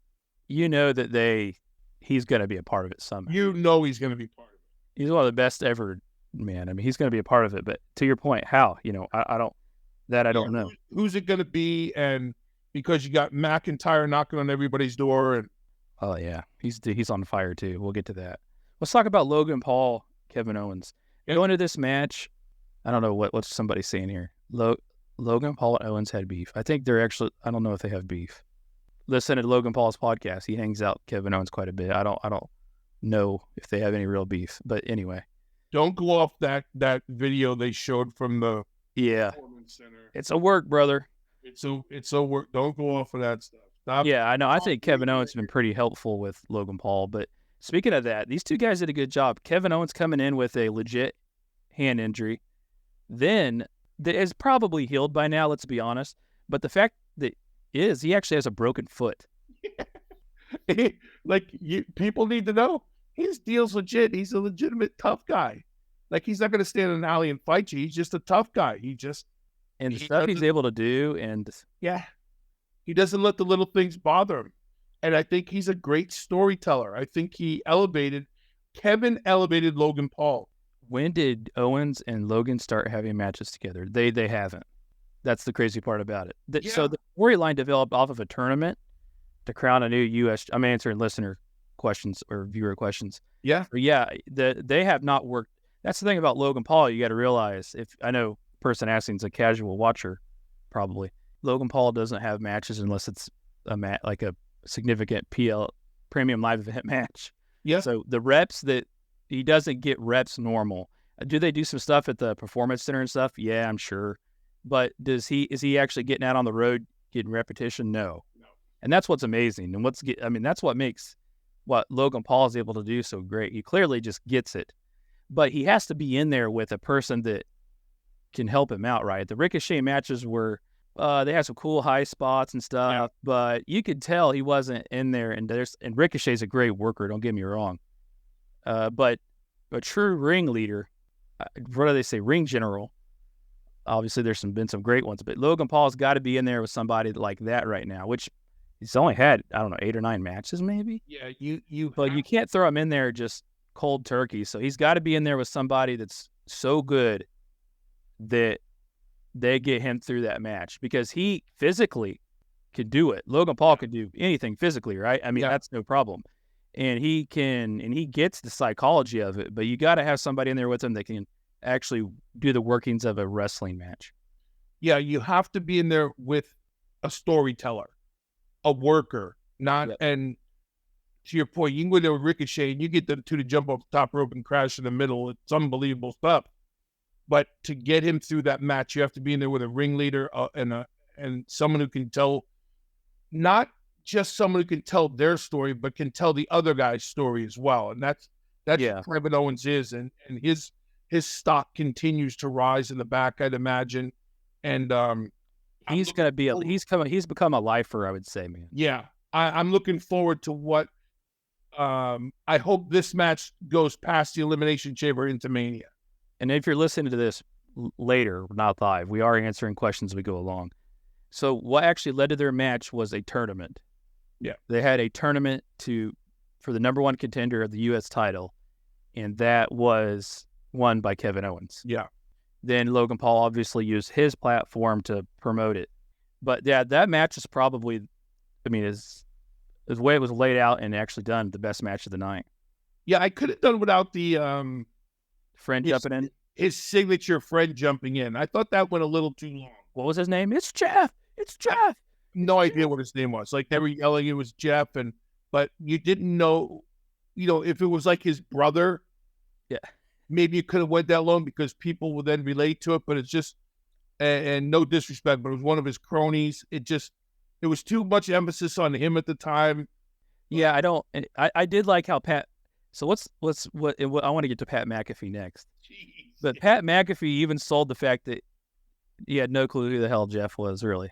That he's going to be a part of it somehow. He's going to be part of it. He's one of the best ever, man. I mean, he's going to be a part of it. But to your point, how? I don't know. Who's it going to be? And because you got McIntyre knocking on everybody's door, and oh yeah, he's on fire too. We'll get to that. Let's talk about Logan Paul, Kevin Owens. Going to this match, I don't know what's somebody saying here. Logan Paul and Owens had beef. I think they're actually. I don't know if they have beef. Listen to Logan Paul's podcast. He hangs out Kevin Owens quite a bit. I don't know if they have any real beef. But anyway, Don't go off that video they showed from the Performance Center. it's a work, brother. It's a work. Don't go off of that stuff. Stop. Yeah, I know. I think Kevin Owens has been pretty helpful with Logan Paul. But speaking of that, these two guys did a good job. Kevin Owens coming in with a legit hand injury. Then that is probably healed by now, let's be honest. But the fact that he actually has a broken foot. People need to know his deal's legit. He's a legitimate tough guy. Like, he's not going to stand in an alley and fight you. He's just a tough guy. And the stuff he's able to do, and he doesn't let the little things bother him. And I think he's a great storyteller. I think Kevin elevated Logan Paul. when did Owens and Logan start having matches together? They haven't. That's the crazy part about it. So the storyline developed off of a tournament to crown a new U.S. I'm answering listener questions or viewer questions. Yeah. But they have not worked. That's the thing about Logan Paul. You got to realize, if I know person asking is a casual watcher, probably Logan Paul doesn't have matches unless it's like a significant premium live event match. Yeah. So the reps that he doesn't get reps normal. Do they do some stuff at the Performance Center and stuff? Yeah, I'm sure. But is he actually getting out on the road, getting repetition? No. And that's what's amazing. And that's what makes what Logan Paul is able to do so great. He clearly just gets it. But he has to be in there with a person that can help him out, right? The Ricochet matches were, they had some cool high spots and stuff, but you could tell he wasn't in there. And Ricochet's a great worker, don't get me wrong. But a true ringleader, what do they say? Ring general. Obviously, there's been some great ones, but Logan Paul's got to be in there with somebody like that right now, which he's only had, 8 or 9 matches maybe. Yeah, but you can't throw him in there just cold turkey. So he's got to be in there with somebody that's so good that they get him through that match, because he physically could do it. Logan Paul could do anything physically, right? I mean, that's no problem. And he gets the psychology of it, but you got to have somebody in there with him that can actually do the workings of a wrestling match. Yeah, you have to be in there with a storyteller, a worker, and to your point, you can go there with Ricochet and you get them to jump off the top rope and crash in the middle. It's unbelievable stuff. But to get him through that match, you have to be in there with a ringleader and someone who can tell, not just someone who can tell their story, but can tell the other guy's story as well. And that's what Kevin Owens is, and his stock continues to rise in the back, I'd imagine. And he's become a lifer, I would say, man. Yeah, I'm looking forward to what. I hope this match goes past the Elimination Chamber into Mania. And if you're listening to this later, not live, we are answering questions as we go along. So what actually led to their match was a tournament. Yeah. They had a tournament for the number one contender of the U.S. title, and that was won by Kevin Owens. Yeah. Then Logan Paul obviously used his platform to promote it. But yeah, that match is probably, is the way it was laid out and actually done, the best match of the night. Yeah, I could have done without the friend jumping in. His signature friend jumping in. I thought that went a little too long. What was his name? It's Jeff. It's Jeff. No idea what his name was. Like, they were yelling it was Jeff, but you didn't know, if it was like his brother. Yeah. Maybe it could have went that long because people would then relate to it, but it's just, and no disrespect, but it was one of his cronies. It was too much emphasis on him at the time. Yeah, I did like how Pat. So what I want to get to Pat McAfee next. Jeez. But Pat McAfee even sold the fact that he had no clue who the hell Jeff was, really.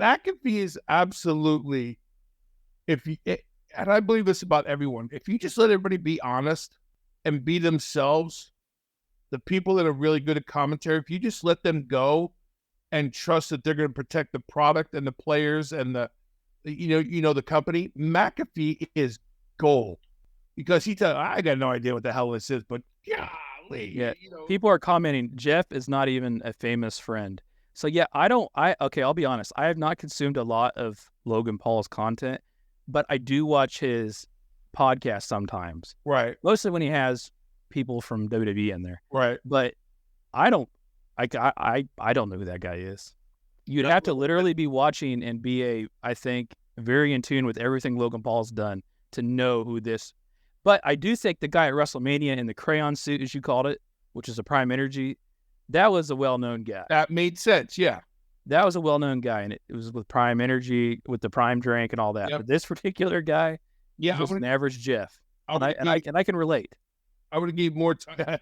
McAfee is absolutely, and I believe this about everyone, if you just let everybody be honest and be themselves, the people that are really good at commentary, if you just let them go and trust that they're going to protect the product and the players and the company, McAfee is gold, because I got no idea what the hell this is, but golly. Yeah. People are commenting, Jeff is not even a famous friend. So yeah, I'll be honest. I have not consumed a lot of Logan Paul's content, but I do watch his podcast sometimes. Right. Mostly when he has people from WWE in there. Right. But I don't I don't know who that guy is. You'd have to literally be watching and be I think, very in tune with everything Logan Paul's done to know who this. But I do think the guy at WrestleMania in the crayon suit, as you called it, which is a Prime Energy, that was a well-known guy. That made sense, yeah. That was a well-known guy, and it was with Prime Energy, with the Prime drink and all that. Yep. But this particular guy, Yeah, was an average Jeff, and I can relate. I would have gave more time.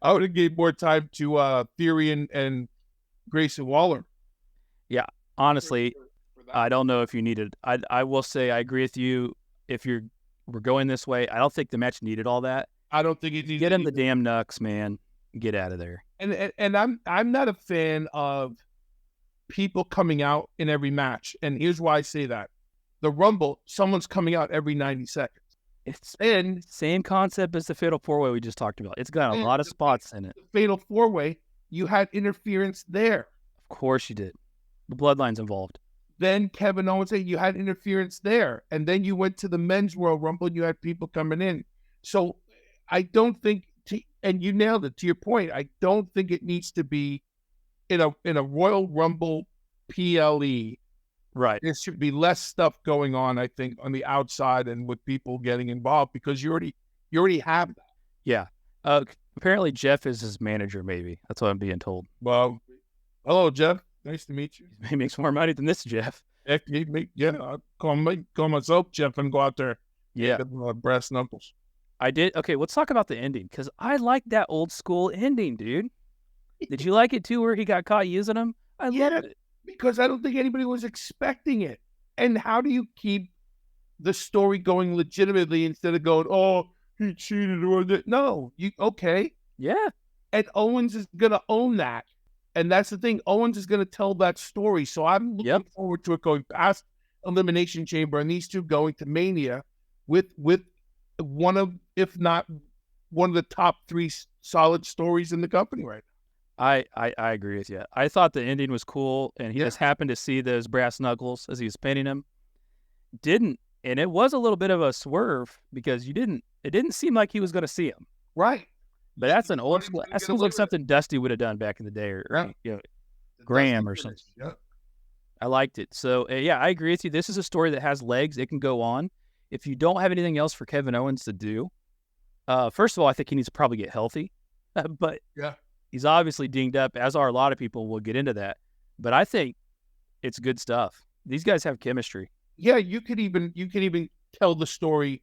I would have gave more time to Theory and Grayson Waller. Yeah, honestly, For that. I don't know if you needed. I will say I agree with you. If we're going this way, I don't think the match needed all that. I don't think it needs Get him the damn Nux, man. Get out of there. And I'm not a fan of people coming out in every match. And here's why I say that. The Rumble, someone's coming out every 90 seconds. It's And same concept as the Fatal 4-Way we just talked about. It's got a lot of spots in it. the Fatal 4-Way, you had interference there. Of course you did. The Bloodline's involved. Then Kevin Owens, you had interference there. And then you went to the Men's Royal Rumble and you had people coming in. So I don't think, and you nailed it, to your point, I don't think it needs to be in a Royal Rumble PLE. Right. There should be less stuff going on, I think, on the outside and with people getting involved because you already have that. Yeah. Apparently Jeff is his manager, maybe. That's what I'm being told. Well, hello, Jeff. Nice to meet you. He makes more money than this Jeff. Heck, I'll call myself Jeff and go out there. Yeah. Get brass knuckles. I did. Okay, let's talk about the ending because I like that old school ending, dude. Did you like it too where he got caught using them? I loved it. Because I don't think anybody was expecting it. And how do you keep the story going legitimately instead of going, oh, he cheated or that? No, okay. Yeah. And Owens is going to own that. And that's the thing. Owens is going to tell that story. So I'm looking forward to it going past Elimination Chamber and these two going to Mania with one of, if not one of the top 3 solid stories in the company right now. I agree with you. I thought the ending was cool, and he just happened to see those brass knuckles as he was pinning him. And it was a little bit of a swerve because it didn't seem like he was going to see him. Right. But that's an old school. That seems like something Dusty would have done back in the day, or Graham or something. Yeah. I liked it. So yeah, I agree with you. This is a story that has legs. It can go on. If you don't have anything else for Kevin Owens to do, first of all, I think he needs to probably get healthy. But he's obviously dinged up, as are a lot of people. We'll get into that. But I think it's good stuff. These guys have chemistry. Yeah, you could even tell the story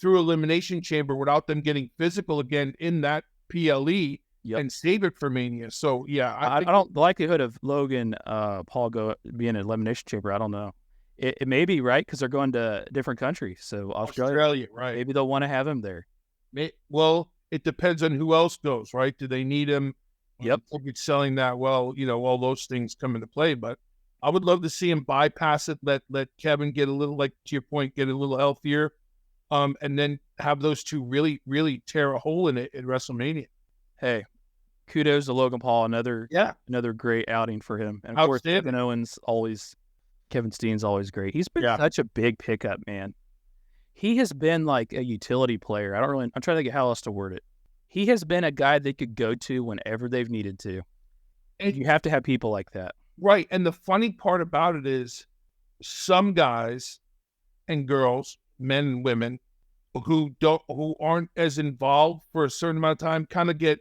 through Elimination Chamber without them getting physical again in that PLE and save it for Mania. So yeah, I think the likelihood of Logan Paul being in Elimination Chamber, I don't know. It may be, right, because they're going to different countries. So Australia, right? Maybe they'll want to have him there. Well, it depends on who else goes, right? Do they need him? Yep. It's selling that. Well, all those things come into play, but I would love to see him bypass it. Let Kevin get a little, like to your point, get a little healthier, and then have those two really, really tear a hole in it at WrestleMania. Hey, kudos to Logan Paul. Another great outing for him. And of course, Kevin Steen's always great. He's been such a big pickup, man. He has been like a utility player. I'm trying to think of how else to word it. He has been a guy they could go to whenever they've needed to. And you have to have people like that. Right. And the funny part about it is some guys and girls, men and women, who aren't as involved for a certain amount of time kind of get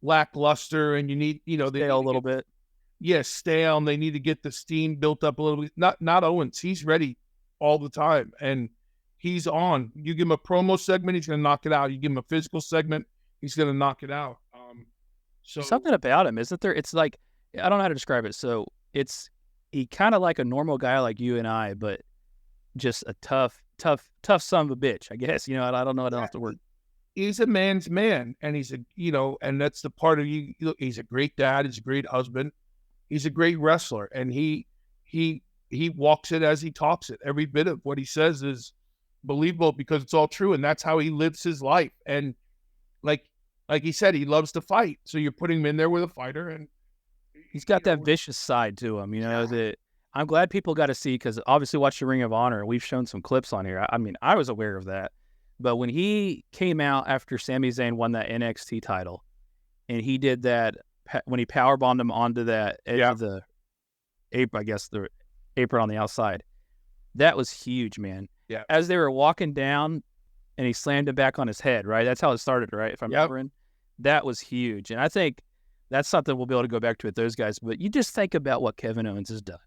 lackluster, and you need, stale a little bit. Yeah, stale, and they need to get the steam built up a little bit. Not Owens. He's ready all the time, and he's on. You give him a promo segment, he's going to knock it out. You give him a physical segment, he's going to knock it out. So something about him, isn't there? It's like, I don't know how to describe it. So he kind of like a normal guy like you and I, but just a tough son of a bitch, I guess. I don't know how else to word. He's a man's man, and he's and that's the part of you. He's a great dad. He's a great husband. He's a great wrestler, and he walks it as he talks it. Every bit of what he says is believable because it's all true, and that's how he lives his life. And like he said, he loves to fight. So you're putting him in there with a fighter, and he's got that vicious side to him. That I'm glad people got to see, because obviously watching Ring of Honor, we've shown some clips on here. I mean, I was aware of that, but when he came out after Sami Zayn won that NXT title, and he did that when he power bombed him onto that edge of the apron, I guess the apron on the outside. That was huge, man. Yeah. As they were walking down, and he slammed him back on his head. Right, that's how it started. Right, if I'm remembering, that was huge, and I think that's something we'll be able to go back to with those guys. But you just think about what Kevin Owens has done.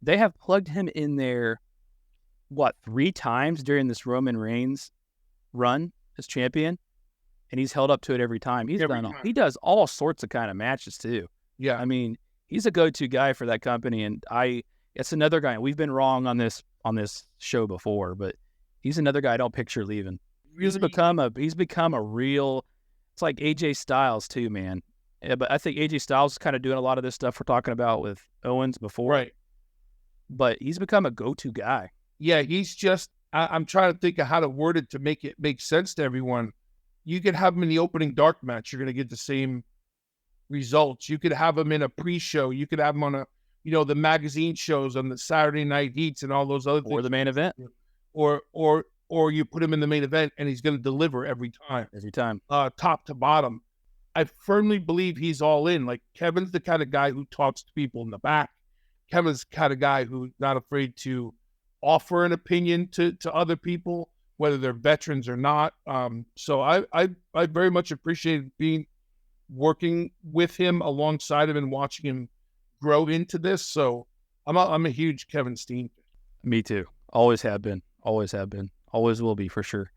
They have plugged him in there, 3 times during this Roman Reigns run as champion, and he's held up to it every time. He does all sorts of kind of matches too. Yeah. I mean, he's a go-to guy for that company, and it's another guy. We've been wrong on this show before, but he's another guy I don't picture leaving. He's become a real. It's like AJ Styles too, man. Yeah, but I think AJ Styles is kind of doing a lot of this stuff we're talking about with Owens before. Right. But he's become a go-to guy. Yeah, he's just, I'm trying to think of how to word it to make it make sense to everyone. You could have him in the opening dark match. You're going to get the same results. You could have him in a pre-show. You could have him on the magazine shows on the Saturday Night Heats and all those other things. Or the main event. Or you put him in the main event and he's going to deliver every time. Every time. Top to bottom. I firmly believe he's all in. Like, Kevin's the kind of guy who talks to people in the back. Kevin's the kind of guy who's not afraid to offer an opinion to other people, whether they're veterans or not. So I very much appreciated working with him, alongside him, and watching him grow into this. So I'm a huge Kevin Steen fan. Me too. Always have been. Always have been. Always will be, for sure.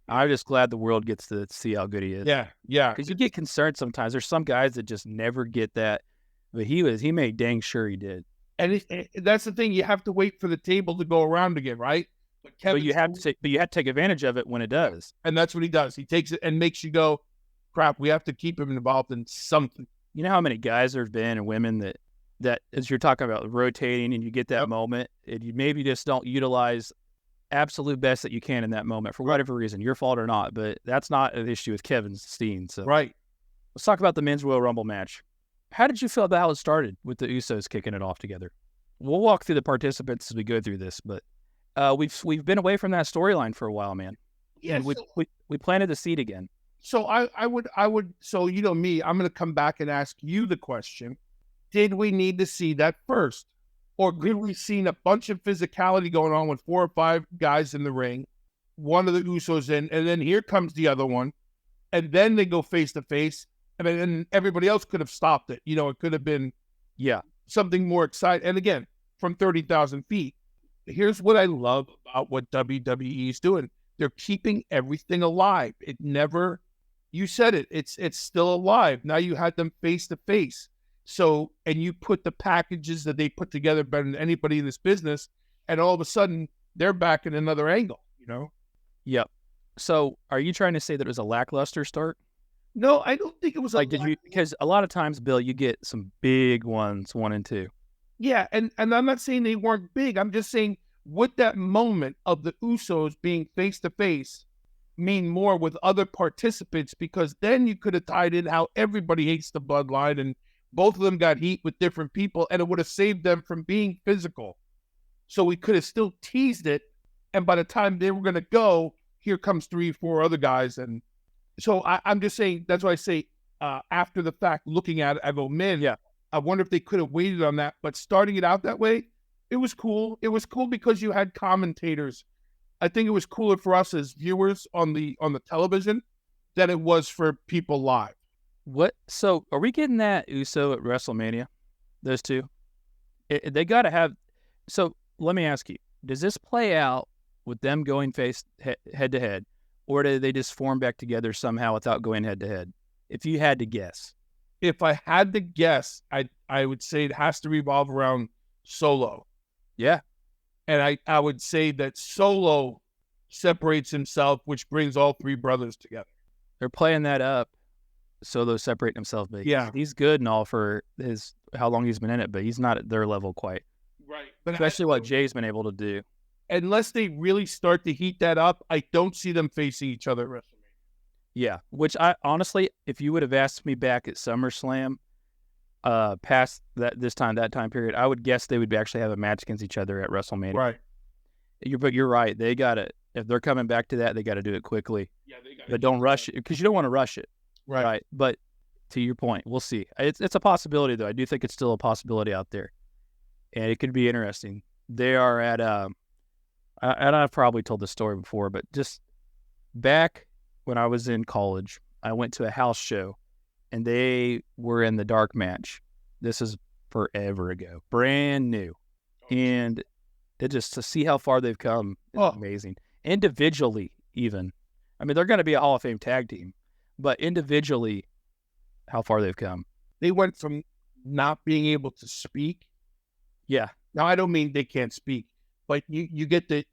I'm just glad the world gets to see how good he is. Yeah. Because you get concerned sometimes. There's some guys that just never get that, but he made dang sure he did. And that's the thing. You have to wait for the table to go around again, right? But you have to take advantage of it when it does. And that's what he does. He takes it and makes you go, crap, we have to keep him involved in something. You know how many guys there have been and women that as you're talking about rotating and you get that moment, and you maybe just don't utilize absolute best that you can in that moment for whatever reason, your fault or not. But that's not an issue with Kevin Steen. So right. Let's talk about the men's Royal Rumble match. How did you feel about how it started with the Usos kicking it off together? We'll walk through the participants as we go through this, but we've been away from that storyline for a while, man. Yeah, and we planted the seed again. So I would. So you know me, I'm going to come back and ask you the question: did we need to see that first, or did we see a bunch of physicality going on with 4 or 5 guys in the ring, one of the Usos in, and then here comes the other one, and then they go face to face, and then everybody else could have stopped it. It could have been something more exciting. And again, from 30,000 feet. Here's what I love about what WWE is doing. They're keeping everything alive. It never, you said it, it's still alive. Now you had them face to face. So, and you put the packages that they put together better than anybody in this business, and all of a sudden they're back in another angle, Yep. So are you trying to say that it was a lackluster start? No, I don't think it was because a lot of times, Bill, you get some big ones, 1 and 2. Yeah, and I'm not saying they weren't big. I'm just saying, would that moment of the Usos being face-to-face mean more with other participants? Because then you could have tied in how everybody hates the bloodline, and both of them got heat with different people, and it would have saved them from being physical. So we could have still teased it, and by the time they were going to go, here comes 3 or 4 other guys. And so I'm just saying, that's why I say after the fact, looking at it, I go, man, I wonder if they could have waited on that. But starting it out that way, it was cool. It was cool because you had commentators. I think it was cooler for us as viewers on the television than it was for people live. What? So are we getting that Uso at WrestleMania? Those two? They got to have. So let me ask you, does this play out with them going head to head, or do they just form back together somehow without going head to head? If you had to guess. If I had to guess, I would say it has to revolve around Solo. Yeah. And I would say that Solo separates himself, which brings all 3 brothers together. They're playing that up. Solo separating himself. But yeah. He's good and all for how long he's been in it, but he's not at their level quite. Right. But especially what Jay's been able to do. Unless they really start to heat that up, I don't see them facing each other at WrestleMania. Yeah, which I honestly, if you would have asked me back at SummerSlam, past that time period, I would guess they would actually have a match against each other at WrestleMania. Right. But you're right. They got to, if they're coming back to that, they got to do it quickly. Yeah, they got. But don't rush it, because you don't want to rush it. Right. But to your point, we'll see. It's a possibility, though. I do think it's still a possibility out there, and it could be interesting. They are at and I've probably told this story before, but just back when I was in college, I went to a house show, and they were in the dark match. This is forever ago, brand new, and it just to see how far they've come is amazing. Individually, even, I mean, they're going to be a Hall of Fame tag team, but individually, how far they've come. They went from not being able to speak. Yeah. Now I don't mean they can't speak, but you get the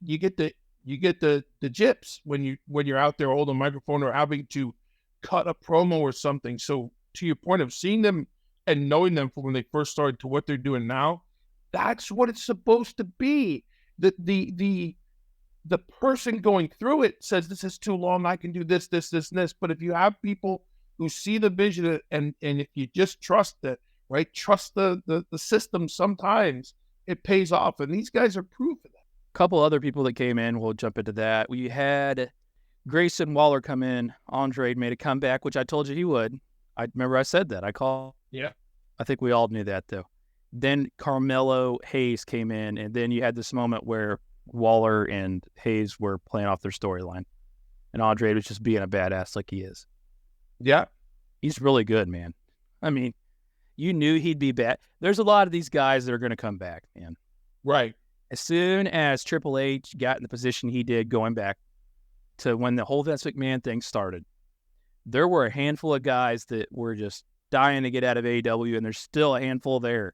jips when you're out there holding a microphone or having to cut a promo or something. So to your point of seeing them and knowing them from when they first started to what they're doing now, that's what it's supposed to be. The person going through it says, this is too long, I can do this, this, this, and this. But if you have people who see the vision and if you just trust it, right? Trust the system, sometimes it pays off. And these guys are proof of that. A couple other people that came in, we'll jump into that. We had Grayson Waller come in. Andre made a comeback, which I told you he would. I remember I said that. Yeah. I think we all knew that, though. Then Carmelo Hayes came in, and then you had this moment where Waller and Hayes were playing off their storyline, and Andre was just being a badass like he is. Yeah. He's really good, man. I mean, you knew he'd be bad. There's a lot of these guys that are going to come back, man. Right. As soon as Triple H got in the position he did going back to when the whole Vince McMahon thing started, there were a handful of guys that were just dying to get out of AEW, and there's still a handful there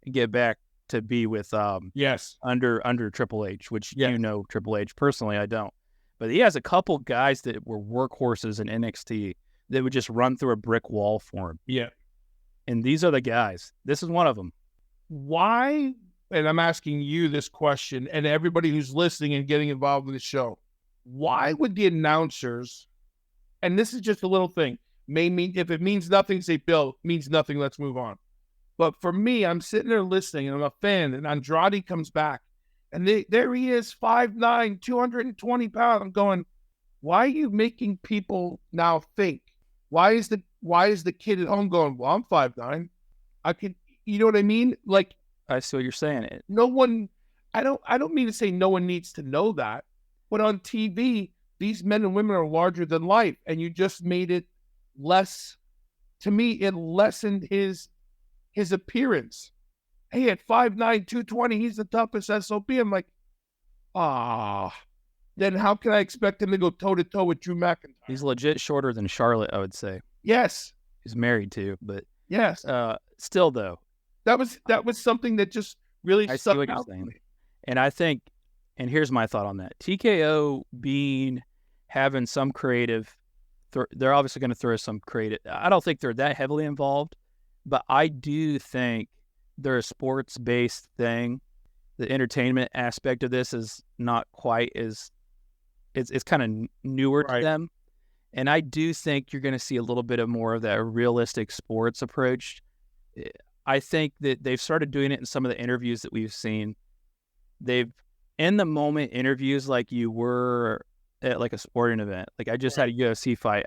and get back to be with yes, under Triple H, which yes. You know Triple H. Personally, I don't. But he has a couple guys that were workhorses in NXT that would just run through a brick wall for him. Yeah. And these are the guys. This is one of them. Why, and I'm asking you this question, and everybody who's listening and getting involved in the show, why would the announcers, and this is just a little thing, may mean, if it means nothing, say, Bill, means nothing, let's move on. But for me, I'm sitting there listening, and I'm a fan, and Andrade comes back, and there he is, 5'9", 220 pounds. I'm going, why are you making people now think? Why is the kid at home going, well, I'm 5'9"? I can, you know what I mean? Like, I see what you're saying. No one, I don't mean to say no one needs to know that, but on TV, these men and women are larger than life, and you just made it less, to me, it lessened his appearance. Hey, at 5'9", 220, he's the toughest SOB. I'm like, then how can I expect him to go toe-to-toe with Drew McIntyre? He's legit shorter than Charlotte, I would say. Yes. He's married too, but yes. Still though. That was something that just really I stuck see what out you're to saying. me. And I think, and here's my thought on that. TKO having some creative, they're obviously going to throw some creative. I don't think they're that heavily involved, but I do think they're a sports-based thing. The entertainment aspect of this is not quite as, it's kind of newer to them. And I do think you're going to see a little bit of more of that realistic sports approach. I think that they've started doing it in some of the interviews that we've seen. They've in the moment interviews like you were at like a sporting event. Like I just had a UFC fight.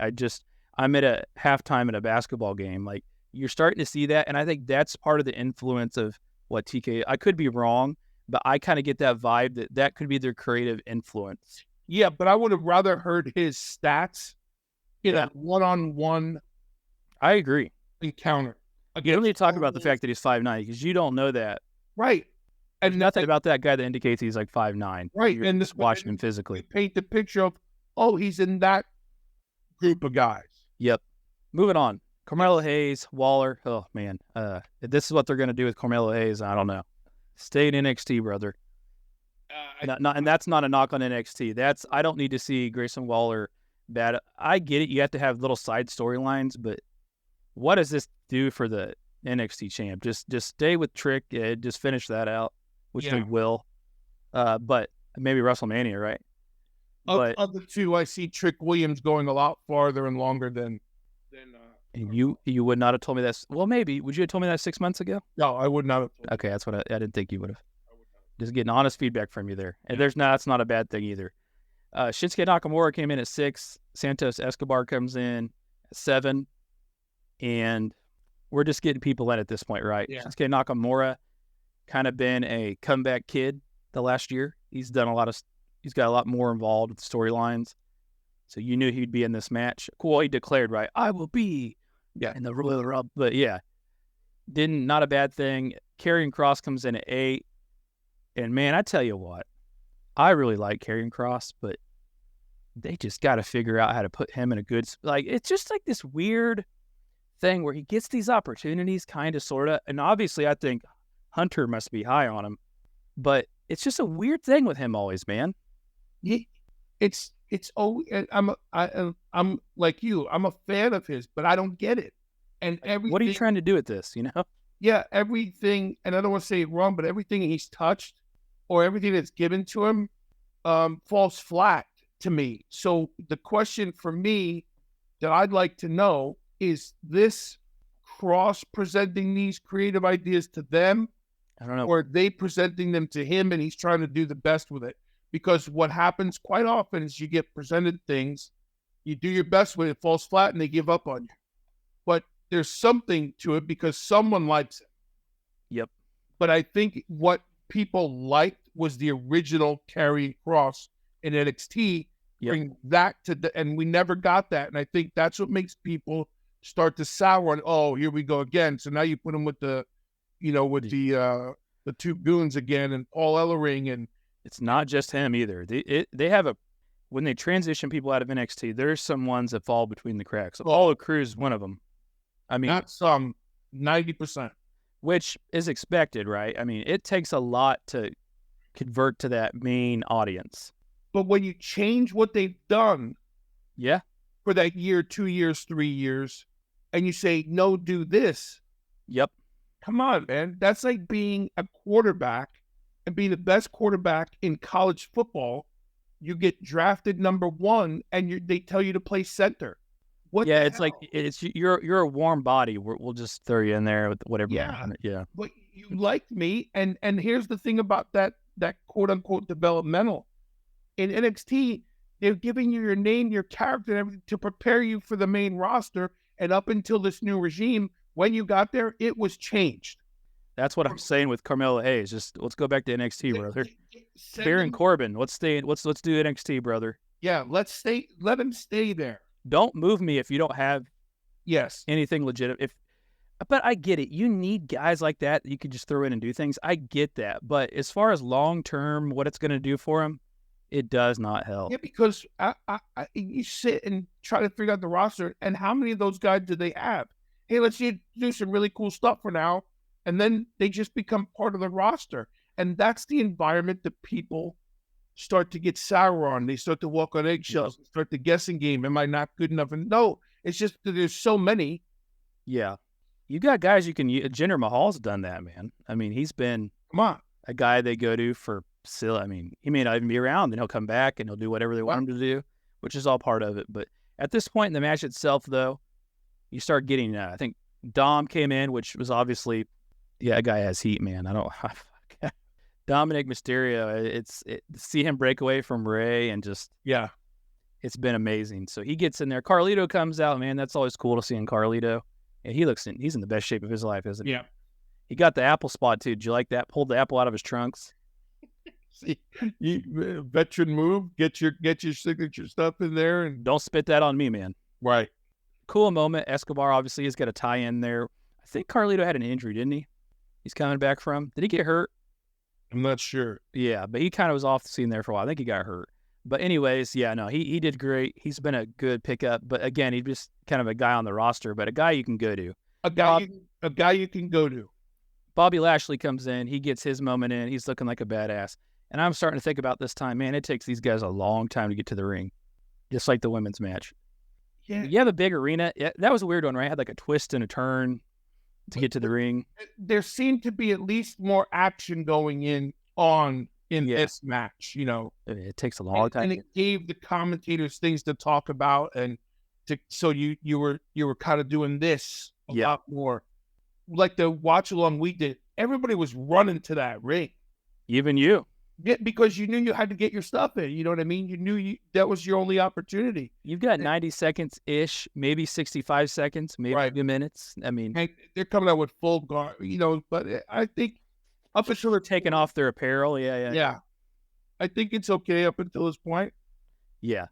I'm at a halftime at a basketball game. Like you're starting to see that. And I think that's part of the influence of what TK, I could be wrong, but I kind of get that vibe that could be their creative influence. Yeah, but I would have rather heard his stats in a one-on-one. I agree. Encounter. You don't need to talk about the fact that he's 5'9", because you don't know that. Right. And there's nothing about that guy that indicates he's like 5'9". Right. You're and just watching him physically. Paint the picture of, he's in that group of guys. Yep. Moving on. Carmelo Hayes, Waller. Oh, man. This is what they're going to do with Carmelo Hayes. I don't know. Stay in NXT, brother. And that's not a knock on NXT. I don't need to see Grayson Waller bad. I get it. You have to have little side storylines, but what does this do for the NXT champ? Just stay with Trick. Just finish that out, which we will. But maybe WrestleMania, right? Of the two, I see Trick Williams going a lot farther and longer than and you would not have told me that. Well, maybe. Would you have told me that 6 months ago? No, I would not have. Okay, that's what I didn't think you would have. Just getting honest feedback from you there. And that's not a bad thing either. Shinsuke Nakamura came in at 6. Santos Escobar comes in at 7. and we're just getting people in at this point, right? Yeah. Shinsuke Nakamura kind of been a comeback kid the last year. He's got a lot more involved with storylines. So you knew he'd be in this match. Cool, he declared, right, I will be in the Royal Rumble. But yeah, not a bad thing. Karrion Kross comes in at 8. And man, I tell you what, I really like Karrion Kross, but they just got to figure out how to put him in a good, like, it's just like this weird thing where he gets these opportunities, kind of, sort of. And obviously, I think Hunter must be high on him, but it's just a weird thing with him always, man. I'm like you. I'm a fan of his, but I don't get it. And everything. What are you trying to do with this? You know? Yeah, everything. And I don't want to say it wrong, but everything he's touched or everything that's given to him falls flat to me. So the question for me that I'd like to know is this Kross presenting these creative ideas to them? I don't know. Or are they presenting them to him and he's trying to do the best with it? Because what happens quite often is you get presented things, you do your best with it, falls flat, and they give up on you. But there's something to it because someone likes it. Yep. But I think what people liked was the original Karrion Kross in NXT. Yep. Bring that and we never got that. And I think that's what makes people start to sour on, oh, here we go again. So now you put them with the two goons again and Paul Ellering, and it's not just him either. They have when they transition people out of NXT, there's some ones that fall between the cracks. Apollo Crews is one of them. I mean, not some, 90%. Which is expected, right? I mean, it takes a lot to convert to that main audience. But when you change what they've done, yeah, for that year, 2 years, 3 years, and you say, no, do this. Yep. Come on, man. That's like being a quarterback and being the best quarterback in college football. You get drafted number 1 and they tell you to play center. What? Yeah, it's like you're a warm body. We'll just throw you in there with whatever. Yeah. But you liked me, and here's the thing about that quote unquote developmental. In NXT, they're giving you your name, your character, and everything to prepare you for the main roster. And up until this new regime, when you got there, it was changed. That's what I'm saying with Carmelo Hayes. Just let's go back to NXT, brother. Baron Corbin, let's do NXT, brother. Yeah, let him stay there. Don't move me if you don't have anything legit. But I get it. You need guys like that you can just throw in and do things. I get that. But as far as long term, what it's going to do for him, it does not help. Yeah, because you sit and try to figure out the roster, and how many of those guys do they have? Hey, let's do some really cool stuff for now, and then they just become part of the roster. And that's the environment that people start to get sour on. They start to walk on eggshells, start the guessing game. Am I not good enough? And no, it's just that there's so many. Yeah. You got guys you can use. Jinder Mahal's done that, man. I mean, he's been a guy they go to for still. I mean, he may not even be around, then he'll come back and he'll do whatever they want him to do, which is all part of it. But at this point in the match itself, though, you start getting, I think Dom came in, which was obviously, that guy has heat, man. Dominic Mysterio, see him break away from Ray and just, it's been amazing. So he gets in there. Carlito comes out, man. That's always cool to see in Carlito. And he's in the best shape of his life, isn't he? Yeah. He got the apple spot, too. Did you like that? Pulled the apple out of his trunks. See, veteran move. Get your signature stuff in there, and don't spit that on me, man. Right. Cool moment. Escobar obviously has got a tie in there. I think Carlito had an injury, didn't he? He's coming back from. Did he get hurt? I'm not sure. Yeah, but he kind of was off the scene there for a while. I think he got hurt. But anyways, yeah, no, he did great. He's been a good pickup. But again, he's just kind of a guy on the roster, but a guy you can go to. A guy you can go to. Bobby Lashley comes in. He gets his moment in. He's looking like a badass. And I'm starting to think about this time, man, it takes these guys a long time to get to the ring, just like the women's match. Yeah. You have a big arena. Yeah, that was a weird one, right? It had like a twist and a turn to get to the ring. There seemed to be at least more action going in this match, you know. It takes a long time. And it gave the commentators things to talk about, and so you were kind of doing this a lot more. Like the watch along we did, everybody was running to that ring. Even you. because you knew you had to get your stuff in. You know what I mean? You knew that was your only opportunity. You've got 90 seconds ish, maybe 65 seconds, maybe Right. 2 minutes. I mean, And they're coming out with full guard, but I think up until they're taking off their apparel. Yeah. yeah, I think it's okay up until this point. Yeah.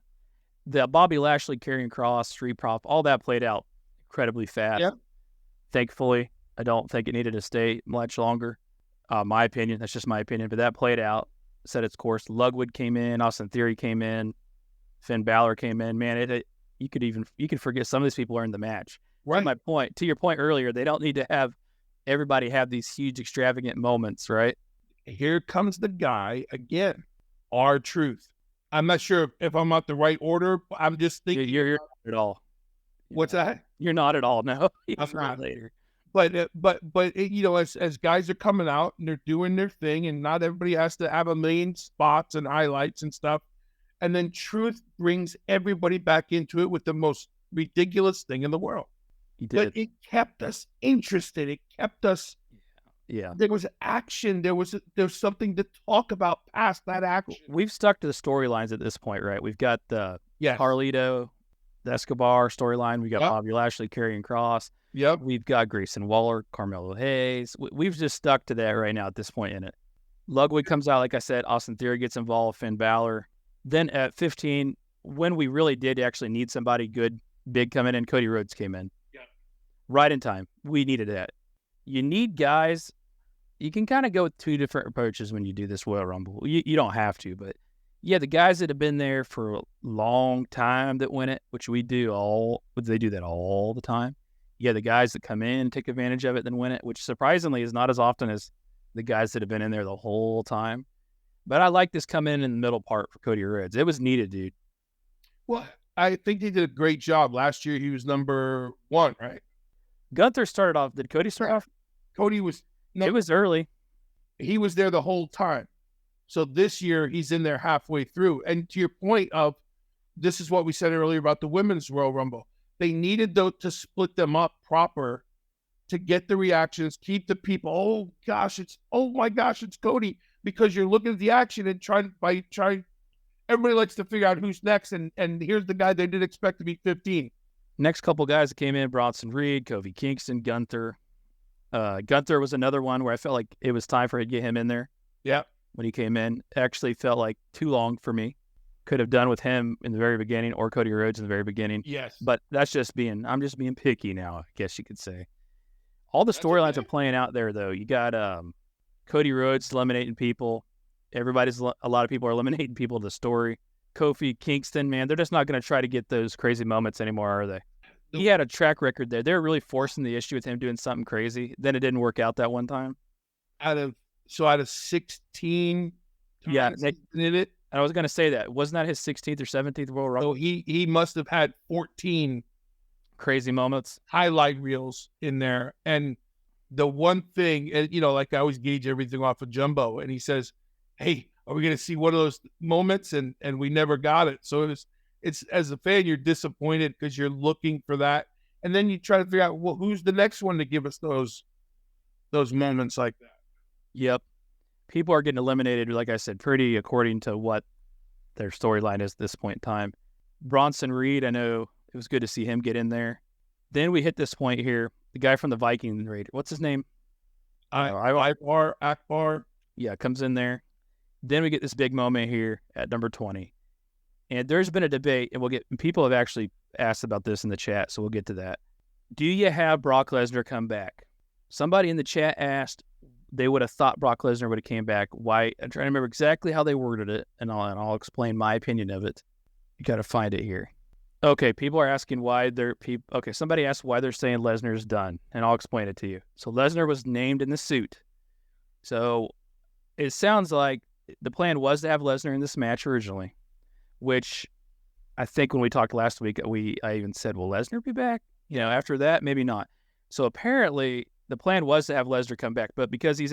The Bobby Lashley carrying cross, street prop, all that played out incredibly fast. Yeah. Thankfully, I don't think it needed to stay much longer. My opinion, that's just my opinion, but that played out, set its course. Ludwig came in, Austin Theory came in, Finn Balor came in. Man, you could forget some of these people are in the match. Right. To your point earlier, they don't need to have everybody have these huge extravagant moments, right? Here comes the guy again. R-Truth. I'm not sure if I'm at the right order. But I'm just thinking. You're not at all. What's that? You're not at all. No, I'm not. later. But as guys are coming out and they're doing their thing, and not everybody has to have a million spots and highlights and stuff. And then Truth brings everybody back into it with the most ridiculous thing in the world. He did. But it kept us interested. It kept us. Yeah. There was action. There was something to talk about past that action. We've stuck to the storylines at this point, right? We've got the Yes. Carlito, the Escobar storyline. We got Yep. Bobby Lashley carrying cross. Yep. We've got Grayson Waller, Carmelo Hayes. We've just stuck to that right now at this point in it. Ludwig comes out, like I said. Austin Theory gets involved. Finn Balor. Then at 15, when we really did actually need somebody good, big coming in, Cody Rhodes came in. Yeah. Right in time. We needed that. You need guys. You can kind of go with two different approaches when you do this Royal Rumble. You don't have to, but yeah, the guys that have been there for a long time that win it, which they do that all the time. Yeah, the guys that come in, take advantage of it, then win it, which surprisingly is not as often as the guys that have been in there the whole time. But I like this come in the middle part for Cody Rhodes. It was needed, dude. Well, I think he did a great job. Last year, he was number 1, right? Gunther started off. Did Cody start off? Cody was. No, It was early. he was there the whole time. So this year, he's in there halfway through. And to your point of, this is what we said earlier about the women's Royal Rumble. They needed to split them up proper to get the reactions, keep the people. Oh my gosh, it's Cody, because you're looking at the action and trying. Everybody likes to figure out who's next, and here's the guy they didn't expect to be 15. Next couple guys that came in: Bronson Reed, Kofi Kingston, Gunther. Gunther was another one where I felt like it was time for it to get him in there. Yeah. When he came in, it actually felt like too long for me. Could have done with him in the very beginning or Cody Rhodes in the very beginning. Yes. But I'm just being picky now, I guess you could say. All the storylines are playing out there, though. You got Cody Rhodes eliminating people. A lot of people are eliminating people to the story. Kofi Kingston, man, they're just not going to try to get those crazy moments anymore, are they? He had a track record there. They were really forcing the issue with him doing something crazy. Then it didn't work out that one time. Out of 16 Yeah, times in it. I was going to say that. Wasn't that his 16th or 17th Royal Rumble? So he must have had 14 Crazy moments. highlight reels in there. And the one thing, and like I always gauge everything off of Jumbo, and he says, "Hey, are we going to see one of those moments?" And we never got it. So it's as a fan, you're disappointed because you're looking for that, and then you try to figure out, well, who's the next one to give us those moments like that. Yep. People are getting eliminated, like I said, pretty according to what their storyline is at this point in time. Bronson Reed, I know it was good to see him get in there. Then we hit this point here. The guy from the Viking raid, what's his name? Akbar. Yeah, comes in there. Then we get this big moment here at number 20. And there's been a debate, and people have actually asked about this in the chat, so we'll get to that. Do you have Brock Lesnar come back? Somebody in the chat asked, they would have thought Brock Lesnar would have came back. Why? I'm trying to remember exactly how they worded it, and I'll explain my opinion of it. You got to find it here. Okay, people are asking why somebody asked why they're saying Lesnar's done, and I'll explain it to you. So Lesnar was named in the suit. So it sounds like the plan was to have Lesnar in this match originally, which I think when we talked last week, I even said, will Lesnar be back? After that, maybe not. So apparently the plan was to have Lesnar come back, but because he's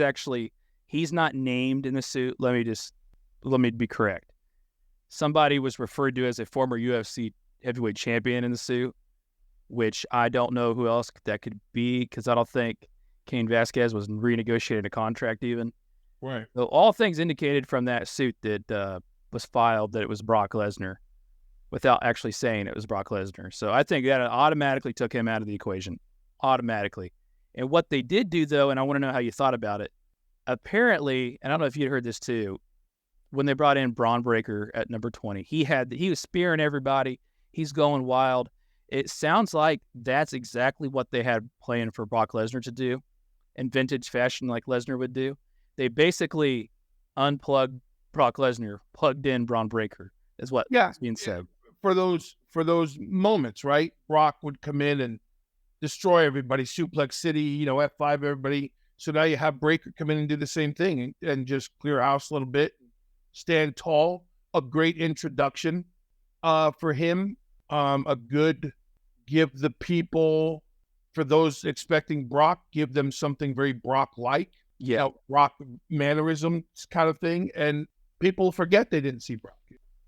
not named in the suit, let me be correct. Somebody was referred to as a former UFC heavyweight champion in the suit, which I don't know who else that could be, because I don't think Cain Velasquez was renegotiating a contract even. Right. So all things indicated from that suit that was filed that it was Brock Lesnar without actually saying it was Brock Lesnar. So I think that automatically took him out of the equation. Automatically. And what they did do, though, and I want to know how you thought about it, apparently, and I don't know if you'd heard this too, when they brought in Braun Breaker at number 20, he was spearing everybody. He's going wild. It sounds like that's exactly what they had planned for Brock Lesnar to do in vintage fashion like Lesnar would do. They basically unplugged Brock Lesnar, plugged in Braun Breaker, is what is being said. For those moments, right? Brock would come in and destroy everybody, Suplex City, F5 everybody. So now you have Breaker come in and do the same thing and just clear house a little bit, stand tall. A great introduction for him. A good give the people, for those expecting Brock, give them something very Brock-like. Yeah. Brock mannerisms kind of thing. And people forget they didn't see Brock.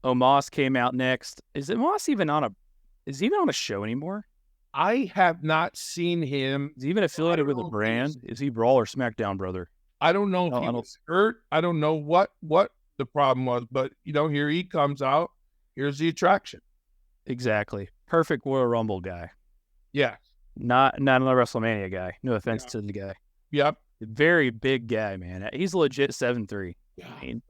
Omos came out next. Is Omos even on a show anymore? I have not seen him. Is he even affiliated with a brand? Is he Raw or SmackDown, brother? I don't know if he was hurt. I don't know what the problem was, but here he comes out. Here's the attraction. Exactly. Perfect Royal Rumble guy. Yeah. Not another WrestleMania guy. No offense to the guy. Yep. Very big guy, man. He's legit 7'3". Yeah. I mean,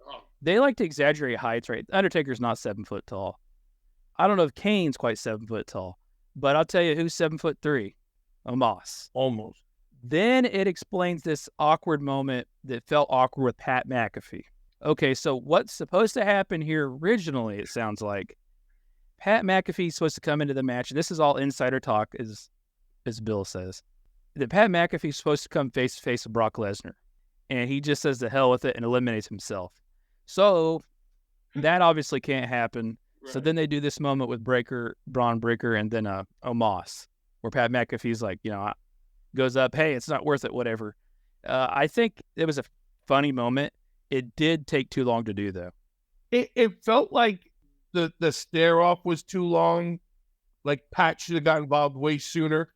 they like to exaggerate heights, right? Undertaker's not 7 foot tall. I don't know if Kane's quite 7 foot tall, but I'll tell you who's 7'3". Omos. Almost. Then it explains this awkward moment that felt awkward with Pat McAfee. Okay, so what's supposed to happen here originally, it sounds like, Pat McAfee's supposed to come into the match, and this is all insider talk, as Bill says, that Pat McAfee's supposed to come face-to-face with Brock Lesnar. And he just says the hell with it and eliminates himself. So that obviously can't happen. Right. So then they do this moment with Braun Breaker, and then Omos, where Pat McAfee's like, goes up, hey, it's not worth it, whatever. I think it was a funny moment. It did take too long to do, though. It felt like the stare-off was too long. Like Pat should have got involved way sooner.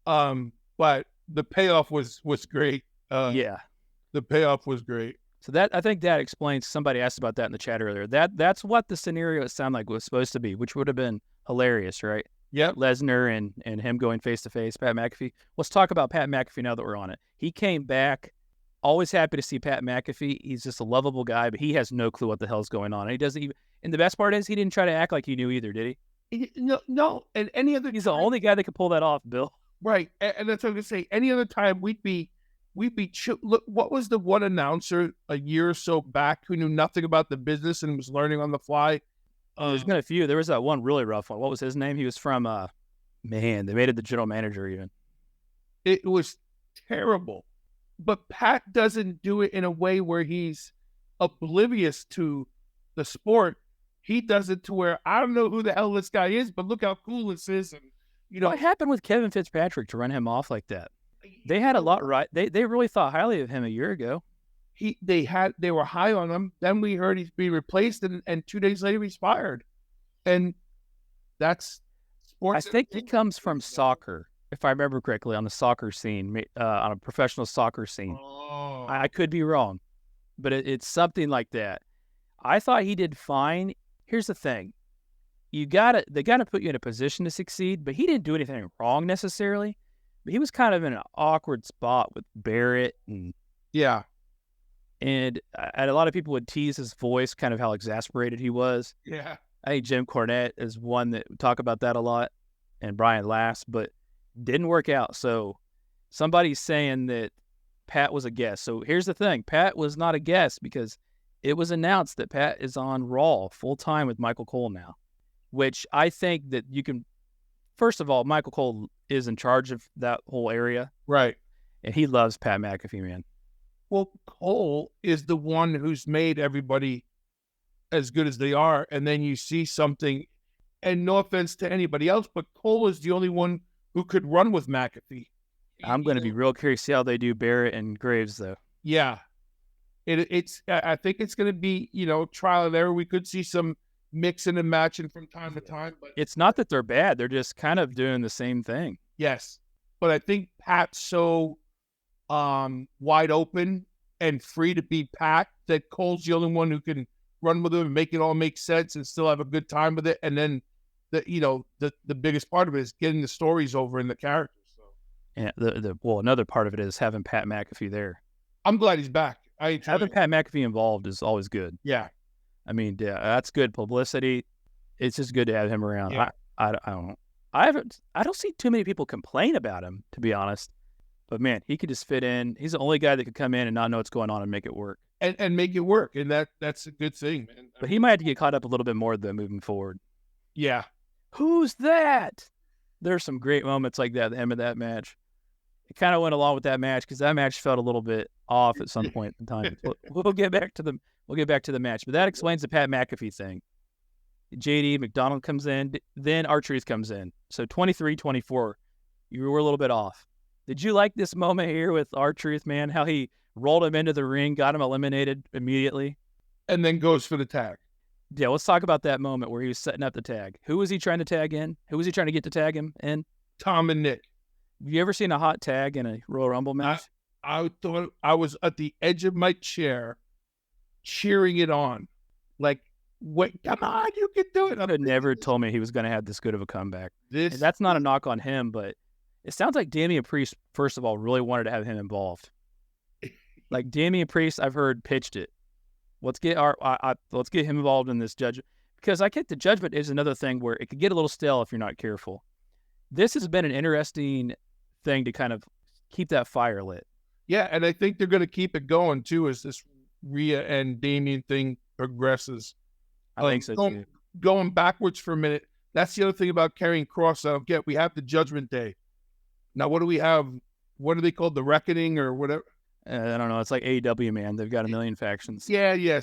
But the payoff was great. Yeah. The payoff was great. So I think that explains, somebody asked about that in the chat earlier. That's what the scenario it sounded like was supposed to be, which would have been hilarious, right? Yeah. Lesnar and him going face-to-face, Pat McAfee. Let's talk about Pat McAfee now that we're on it. He came back. Always happy to see Pat McAfee. He's just a lovable guy, but he has no clue what the hell's going on. And he doesn't even, and the best part is he didn't try to act like he knew either, did he? No. And any other He's the only guy that could pull that off, Bill. Right. And that's what I'm going to say. Any other time we'd be look, what was the one announcer a year or so back who knew nothing about the business and was learning on the fly? There's been a few. There was that one really rough one. What was his name? He was from, they made it the general manager even. It was terrible. But Pat doesn't do it in a way where he's oblivious to the sport. He does it to where I don't know who the hell this guy is, but look how cool this is. And what happened with Kevin Fitzpatrick to run him off like that? They had a lot right. They really thought highly of him a year ago. They were high on him. Then we heard he's being replaced, and 2 days later he's fired. And that's sports. I think he comes from soccer, if I remember correctly, on the soccer scene, on a professional soccer scene. Oh. I could be wrong, but it's something like that. I thought he did fine. Here's the thing. They got to put you in a position to succeed, but he didn't do anything wrong necessarily. But he was kind of in an awkward spot with Barrett and a lot of people would tease his voice, kind of how exasperated he was. Yeah. I think Jim Cornette is one that would talk about that a lot, and Brian Last, but didn't work out. So somebody's saying that Pat was a guest. So here's the thing. Pat was not a guest because it was announced that Pat is on Raw full-time with Michael Cole now, which I think that you can, first of all, Michael Cole is in charge of that whole area. Right. And he loves Pat McAfee, man. Well, Cole is the one who's made everybody as good as they are. And then you see something, and no offense to anybody else, but Cole is the only one who could run with McAfee. I'm going to be real curious to see how they do Barrett and Graves, though. Yeah. I think it's going to be, trial and error. We could see some mixing and matching from time to time. But it's not that they're bad. They're just kind of doing the same thing. Yes. But I think Pat's so wide open and free to be Pat, that Cole's the only one who can run with him and make it all make sense and still have a good time with it. And then the biggest part of it is getting the stories over in the characters. So And another part of it is having Pat McAfee there. I'm glad he's back. Having Pat McAfee involved is always good. Yeah. I mean, yeah, that's good publicity. It's just good to have him around. Yeah. I don't know. I don't see too many people complain about him, to be honest. But man, he could just fit in. He's the only guy that could come in and not know what's going on and make it work. And make it work. And that's a good thing, man. But he might have to get caught up a little bit more though moving forward. Yeah. Who's that? There's some great moments like that at the end of that match. It kind of went along with that match because that match felt a little bit off at some point in time. We'll get back to the match, but that explains the Pat McAfee thing. JD McDonald comes in, then R-Truth comes in. So 23-24, you were a little bit off. Did you like this moment here with R-Truth, man? How he rolled him into the ring, got him eliminated immediately, And then goes for the tag. Yeah, let's talk about that moment where he was setting up the tag. Who was he trying to tag in? Who was he trying to get to tag him in? Tom and Nick. Have you ever seen a hot tag in a Royal Rumble match? I thought I was at the edge of my chair cheering it on. Like, wait, come on, you can do it. He had never told me he was going to have this good of a comeback. And that's not a knock on him, but it sounds like Damian Priest, first of all, really wanted to have him involved. Like Damian Priest, I've heard pitched it. Let's get him involved in this judgment, because I get the judgment is another thing where it could get a little stale if you're not careful. This has been an interesting thing to kind of keep that fire lit. Yeah, and I think they're going to keep it going too as this Rhea and Damian thing progresses. I think so too. Going backwards for a minute. That's the other thing about carrying cross. I don't get. We have the Judgment Day. Now, what do we have? What are they called? The Reckoning or whatever? I don't know. It's like AEW, man. They've got a million factions. Yeah.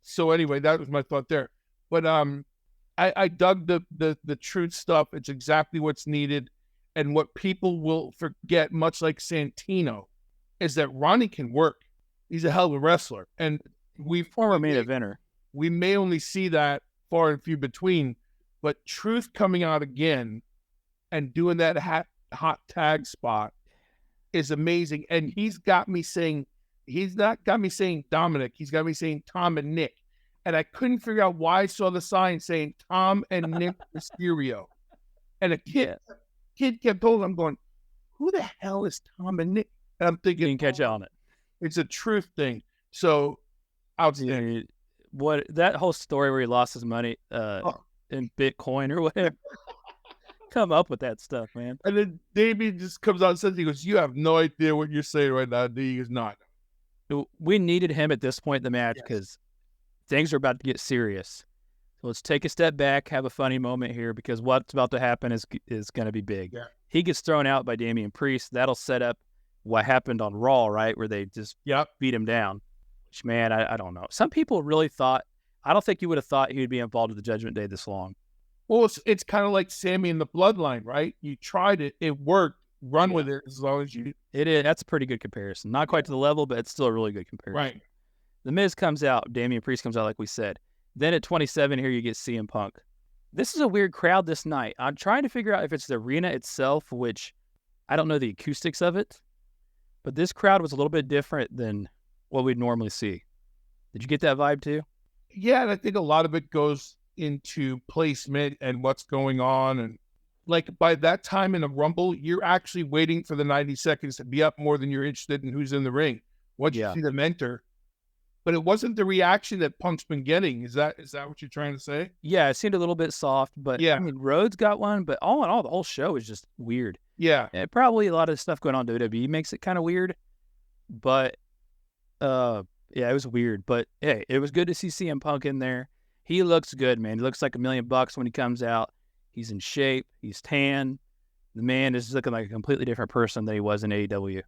So anyway, that was my thought there. But I dug the truth stuff. It's exactly what's needed. And what people will forget, much like Santino, is that Ronnie can work. He's a hell of a wrestler. And Former main eventer. We may only see that far and few between, but Truth coming out again and doing that hot tag spot is amazing. And he's not got me saying Dominic, he's got me saying Tom and Nick. And I couldn't figure out why I saw the sign saying Tom and Nick Mysterio. And a kid kept holding, I'm going, who the hell is Tom and Nick? And I'm thinking, Didn't catch on it. It's a Truth thing. So outstanding. Yeah, what that whole story where he lost his money in Bitcoin or whatever. Come up with that stuff, man. And then Damien just comes out and says, he goes, you have no idea what you're saying right now. He goes, not. We needed him at this point in the match because things are about to get serious. So let's take a step back, have a funny moment here, because what's about to happen is going to be big. Yeah. He gets thrown out by Damian Priest. That'll set up what happened on Raw, right, where they just beat him down. Which, man, I don't know. Some people really thought, I don't think you would have thought he would be involved with the Judgment Day this long. Well, it's kind of like Sammy in the Bloodline, right? You tried it. It worked. Run with it as long as you... It is. That's a pretty good comparison. Not quite to the level, but it's still a really good comparison. Right. The Miz comes out. Damian Priest comes out, like we said. Then at 27 here, you get CM Punk. This is a weird crowd this night. I'm trying to figure out if it's the arena itself, which I don't know the acoustics of it, but this crowd was a little bit different than what we'd normally see. Did you get that vibe too? Yeah, and I think a lot of it goes into placement and what's going on. And like by that time in a Rumble, you're actually waiting for the 90 seconds to be up more than you're interested in who's in the ring. Once you see them enter. But it wasn't the reaction that Punk's been getting. Is that what you're trying to say? Yeah, it seemed a little bit soft, but I mean, Rhodes got one, but all in all, the whole show is just weird. Yeah. And probably a lot of stuff going on in WWE makes it kind of weird, but yeah, it was weird. But hey, it was good to see CM Punk in there. He looks good, man. He looks like $1 million when he comes out. He's in shape. He's tan. The man is looking like a completely different person than he was in AEW.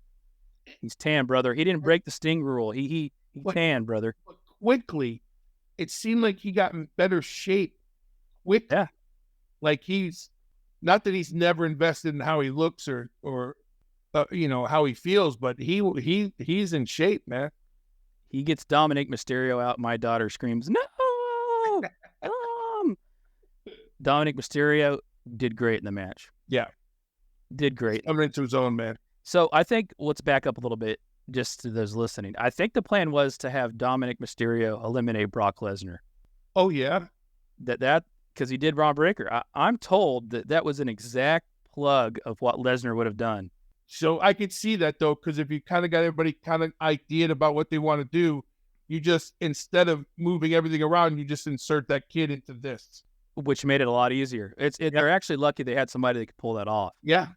He's tan, brother. He didn't break the Sting rule. He tan, brother. Quickly, it seemed like he got in better shape. Yeah. Like he's, not that he's never invested in how he looks or how he feels, but he's in shape, man. He gets Dominic Mysterio out. My daughter screams, "No!" Dominic Mysterio did great in the match. Yeah. Did great. Coming into his own, man. So I think let's back up a little bit. just to those listening. I think the plan was to have Dominic Mysterio eliminate Brock Lesnar. Oh, yeah? That because he did Braun Breaker. I'm told that was an exact plug of what Lesnar would have done. So I could see that, though, because if you kind of got everybody kind of ideaed about what they want to do, you just, instead of moving everything around, you just insert that kid into this. Which made it a lot easier. They're actually lucky they had somebody that could pull that off. Yeah.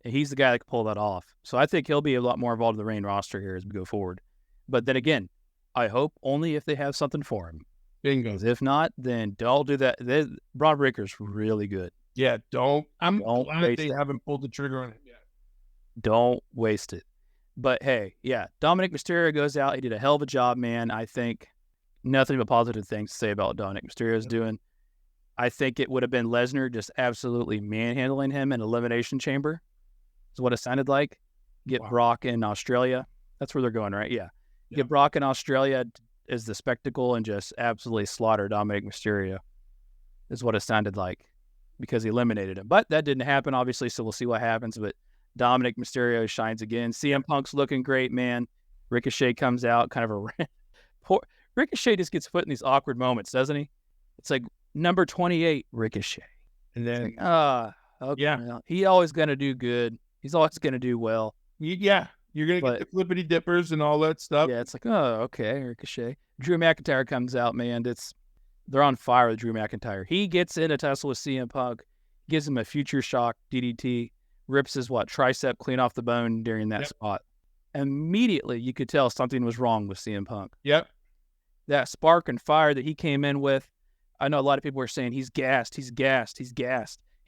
And he's the guy that could pull that off. So I think he'll be a lot more involved in the main roster here as we go forward. But then again, I hope only if they have something for him. Bingo. If not, then don't do that. Braun Breaker's really good. Yeah, I'm Don't glad waste they it. haven't pulled the trigger on it yet. Don't waste it. But hey, yeah, Dominic Mysterio goes out. He did a hell of a job, man. I think nothing but positive things to say about what Dominic Mysterio's doing. I think it would have been Lesnar just absolutely manhandling him in Elimination Chamber. Is what it sounded like. Get Brock in Australia. That's where they're going, right? Yeah. Get Brock in Australia as the spectacle and just absolutely slaughter Dominic Mysterio. Is what it sounded like because he eliminated him. But that didn't happen, obviously, so we'll see what happens. But Dominic Mysterio shines again. CM Punk's looking great, man. Ricochet comes out, kind of poor Ricochet just gets put in these awkward moments, doesn't he? It's like number 28, Ricochet. And then, okay. Yeah. He always going to do good. He's always going to do well. Yeah, you're going to get the flippity dippers and all that stuff. Yeah, it's like, oh, okay, Ricochet. Drew McIntyre comes out, man. They're on fire with Drew McIntyre. He gets in a tussle with CM Punk, gives him a future shock DDT, rips his tricep clean off the bone during that spot. Immediately, you could tell something was wrong with CM Punk. Yep. That spark and fire that he came in with, I know a lot of people were saying he's gassed. He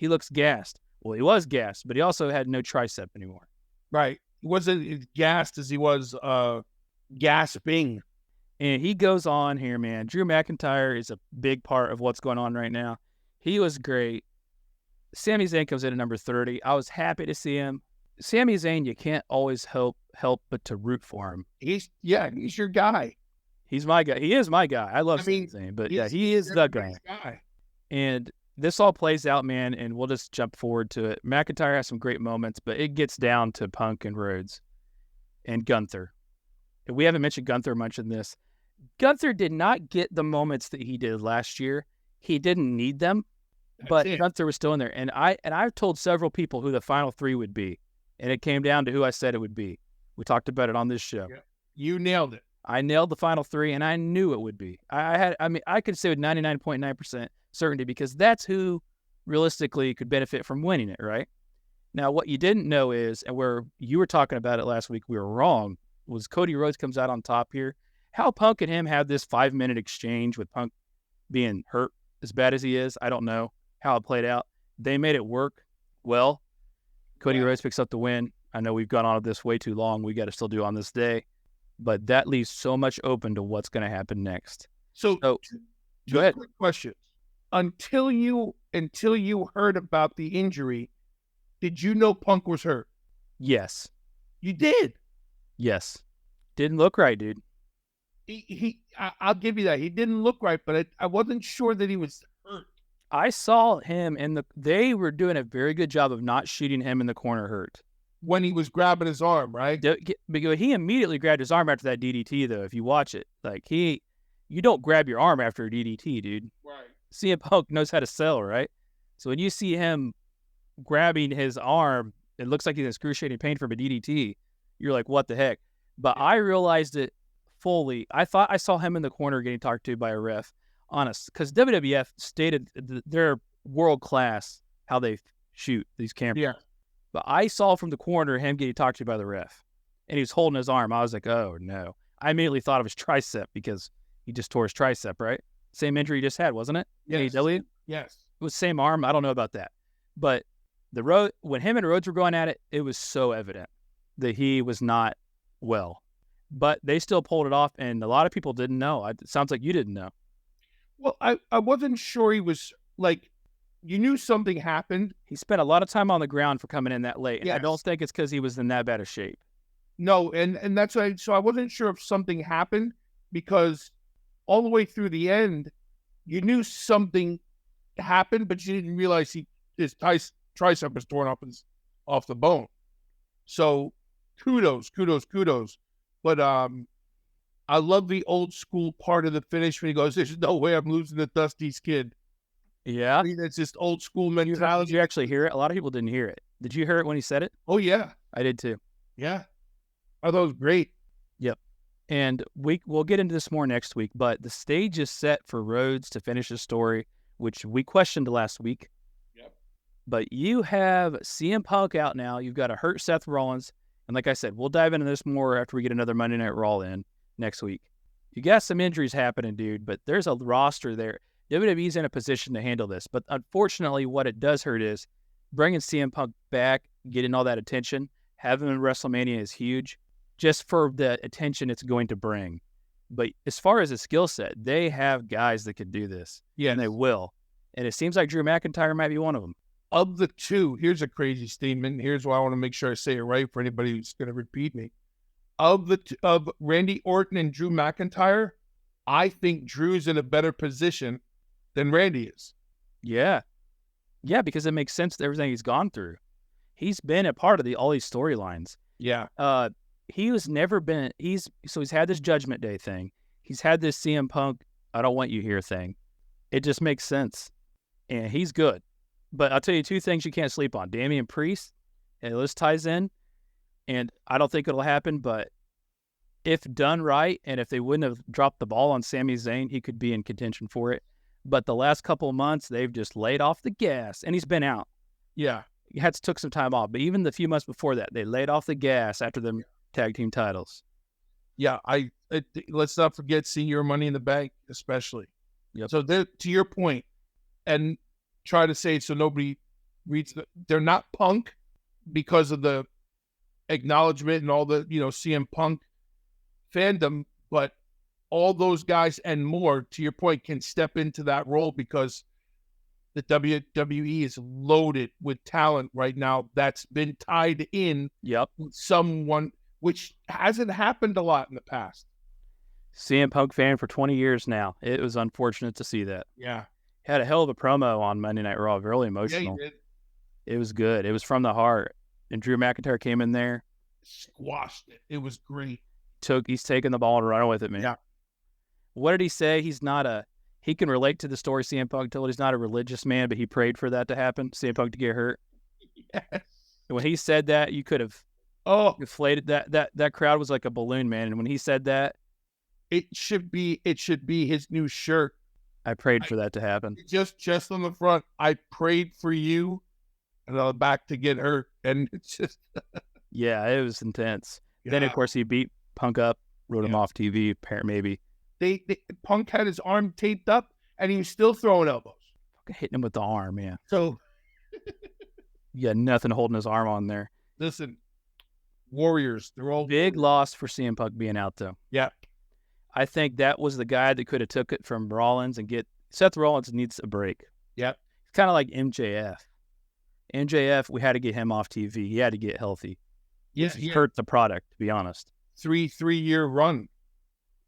looks gassed. Well, he was gassed, but he also had no tricep anymore. Right. He wasn't as gassed as he was gasping. And he goes on here, man. Drew McIntyre is a big part of what's going on right now. He was great. Sami Zayn comes in at number 30. I was happy to see him. Sami Zayn, you can't always help but to root for him. He's your guy. He's my guy. He is my guy. I love Sami Zayn, but yeah, he is the guy. And this all plays out, man, and we'll just jump forward to it. McIntyre has some great moments, but it gets down to Punk and Rhodes and Gunther. And we haven't mentioned Gunther much in this. Gunther did not get the moments that he did last year. He didn't need them, but Gunther was still in there. And I've told several people who the final three would be, and it came down to who I said it would be. We talked about it on this show. Yeah. You nailed it. I nailed the final three, and I knew it would be. I could say with 99.9% certainty because that's who realistically could benefit from winning it, right? Now, what you didn't know is, and where you were talking about it last week, we were wrong, was Cody Rhodes comes out on top here. How Punk and him have this 5-minute exchange with Punk being hurt as bad as he is, I don't know how it played out. They made it work well. Cody Rhodes picks up the win. I know we've gone on with this way too long. We got to still do on this day. But that leaves so much open to what's going to happen next. So go ahead. Quick questions. Until you heard about the injury, did you know Punk was hurt? Yes. You did? Yes. Didn't look right, dude. I'll give you that. He didn't look right, but I wasn't sure that he was hurt. I saw him they were doing a very good job of not shooting him in the corner hurt. When he was grabbing his arm, right? Because he immediately grabbed his arm after that DDT, though, if you watch it. Like, you don't grab your arm after a DDT, dude. Right. CM Punk knows how to sell, right? So when you see him grabbing his arm, it looks like he's in excruciating pain from a DDT. You're like, what the heck? But I realized it fully. I thought I saw him in the corner getting talked to by a ref. Honest, because WWF stated they're world class how they shoot these cameras. Yeah. But I saw from the corner him getting talked to by the ref, and he was holding his arm. I was like, oh no! I immediately thought of his tricep because he just tore his tricep, right? Same injury he just had, wasn't it? Yes. AEW? Yes. It was same arm. I don't know about that, but when him and Rhodes were going at it, it was so evident that he was not well. But they still pulled it off, and a lot of people didn't know. It sounds like you didn't know. Well, I wasn't sure he was like. You knew something happened. He spent a lot of time on the ground for coming in that late. And yes. I don't think it's because he was in that bad of shape. No, and that's why. So I wasn't sure if something happened because all the way through the end, you knew something happened, but you didn't realize his tricep was torn off the bone. So kudos. But I love the old school part of the finish when he goes, "There's no way I'm losing to Dusty's kid." Yeah. I mean, it's just old school Did mentality. you actually hear it? A lot of people didn't hear it. Did you hear it when he said it? Oh yeah, I did too. yeah. I thought it was great. Yep. And we'll get into this more next week, but the stage is set for Rhodes to finish his story, which we questioned last week. Yep. But you have CM Punk out now. You've got to hurt Seth Rollins. And like I said, we'll dive into this more after we get another Monday Night Raw in next week. You got some injuries happening, dude, but there's a roster there. WWE's in a position to handle this. But unfortunately, what it does hurt is bringing CM Punk back, getting all that attention, having him in WrestleMania is huge, just for the attention it's going to bring. But as far as a skill set, they have guys that could do this. Yeah, And they will. And it seems like Drew McIntyre might be one of them. Of the two, here's a crazy statement. Here's why I want to make sure I say it right for anybody who's going to repeat me. Of Randy Orton and Drew McIntyre, I think Drew's in a better position than Randy is. Yeah. Yeah, because it makes sense to everything he's gone through. He's been a part of all these storylines. Yeah. He's had this Judgment Day thing. He's had this CM Punk, I don't want you here thing. It just makes sense. And he's good. But I'll tell you two things you can't sleep on. Damian Priest, and this ties in, and I don't think it'll happen, but if done right, and if they wouldn't have dropped the ball on Sami Zayn, he could be in contention for it. But the last couple of months, they've just laid off the gas, and he's been out. Yeah. He took some time off, but even the few months before that, they laid off the gas after them tag team titles. Yeah. Let's not forget Senior Money in the Bank, especially. Yep. So to your point, and try to say it so nobody reads they're not Punk because of the acknowledgement and all the, CM Punk fandom, but all those guys and more, to your point, can step into that role because the WWE is loaded with talent right now that's been tied in with someone, which hasn't happened a lot in the past. CM Punk fan for 20 years now. It was unfortunate to see that. Yeah. Had a hell of a promo on Monday Night Raw, really emotional. Yeah, he did. It was good. It was from the heart. And Drew McIntyre came in there. Squashed it. It was great. He's taking the ball and running with it, man. Yeah. What did he say? He can relate to the story CM Punk told. He's not a religious man, but he prayed for that to happen, CM Punk to get hurt. Yes. And when he said that, you could have inflated that crowd was like a balloon, man. And when he said that, it should be his new shirt. I prayed for that to happen. Just on the front, I prayed for you, and on the back to get hurt, and it's just yeah, it was intense. Yeah. Then of course he beat Punk up, wrote him off TV, maybe. Punk had his arm taped up, and he was still throwing elbows, Hitting him with the arm, yeah. So you got nothing holding his arm on there. Listen, Warriors, they're all big loss for CM Punk being out though. Yeah. I think that was the guy that could have took it from Rollins and Seth Rollins needs a break. Yep. It's kind of like MJF. MJF, we had to get him off TV. He had to get healthy. Yeah, He hurt the product, to be honest. 3-year run.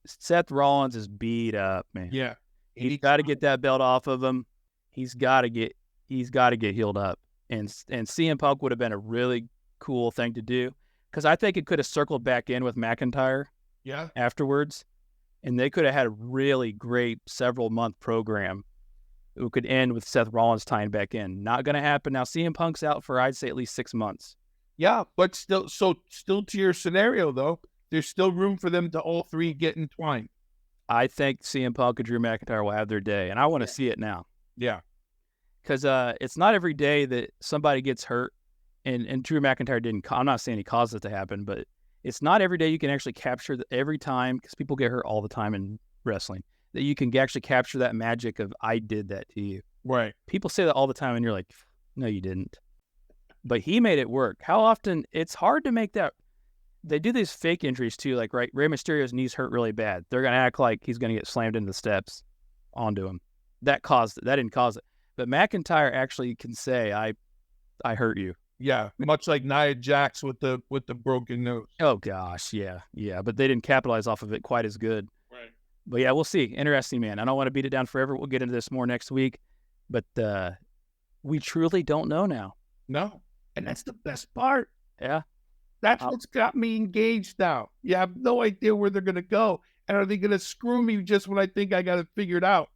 Seth Rollins is beat up, man. Yeah. He's got to get that belt off of him. He's got to get healed up. And CM Punk would have been a really cool thing to do because I think it could have circled back in with McIntyre. Yeah. Afterwards. And they could have had a really great several-month program. It could end with Seth Rollins tying back in. Not going to happen. Now, CM Punk's out for, I'd say, at least 6 months. Yeah, but still to your scenario, though, there's still room for them to all three get entwined. I think CM Punk and Drew McIntyre will have their day, and I want to see it now. Yeah. Because it's not every day that somebody gets hurt, and Drew McIntyre didn't. I'm not saying he caused it to happen, but it's not every day you can actually capture every time, because people get hurt all the time in wrestling, that you can actually capture that magic of, I did that to you. Right. People say that all the time, and you're like, no, you didn't. But he made it work. How often, it's hard to make that. They do these fake injuries too, like Rey Mysterio's knees hurt really bad. They're going to act like he's going to get slammed into the steps onto him. That caused it. That didn't cause it. But McIntyre actually can say, I hurt you. Yeah, much like Nia Jax with the broken nose. Oh gosh, yeah. But they didn't capitalize off of it quite as good. Right. But yeah, we'll see. Interesting, man. I don't want to beat it down forever. We'll get into this more next week. But we truly don't know now. No, and that's the best part. Yeah. That's what's got me engaged now. You have no idea where they're going to go. And are they going to screw me just when I think I got it figured out?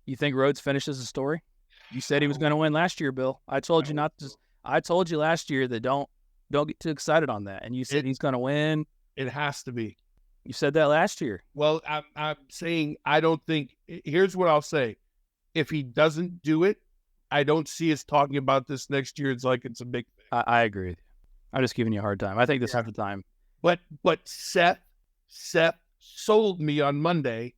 You think Rhodes finishes the story? You said he was going to win last year, Bill. I told you not to. I told you last year that don't get too excited on that. And you said he's going to win. It has to be. You said that last year. Well, I'm saying I don't think. Here's what I'll say: if he doesn't do it, I don't see us talking about this next year. It's like it's a big thing. I agree with you. I'm just giving you a hard time. I think this is the time. But Seth sold me on Monday,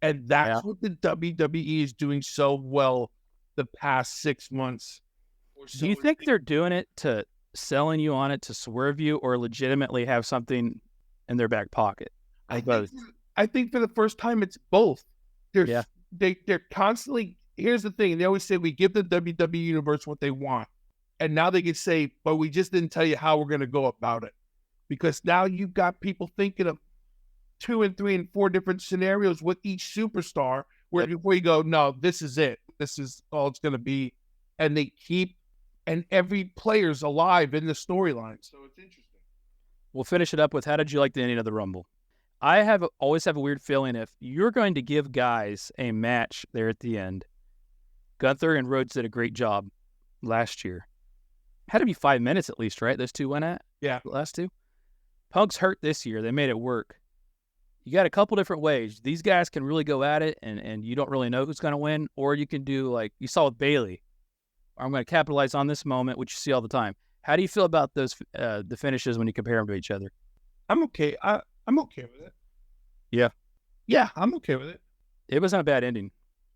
and that's what the WWE is doing so well the past 6 months. Do you think they're doing it to selling you on it to swerve you, or legitimately have something in their back pocket? I think for the first time it's both. They're constantly. Here's the thing: they always say we give the WWE universe what they want, and now they can say, but we just didn't tell you how we're going to go about it, because now you've got people thinking of 2 and 3 and 4 different scenarios with each superstar. Where before you go, no, this is it. This is all it's going to be, and they keep. And every player's alive in the storyline, so it's interesting. We'll finish it up with, how did you like the ending of the Rumble? I always have a weird feeling if you're going to give guys a match there at the end. Gunther and Rhodes did a great job last year. Had to be 5 minutes at least, right? Those two went at? Yeah. The last two? Punk's hurt this year. They made it work. You got a couple different ways. These guys can really go at it, and you don't really know who's going to win, or you can do like you saw with Bayley. I'm going to capitalize on this moment, which you see all the time. How do you feel about those the finishes when you compare them to each other? I'm okay. I'm okay with it. Yeah, I'm okay with it. It wasn't a bad ending.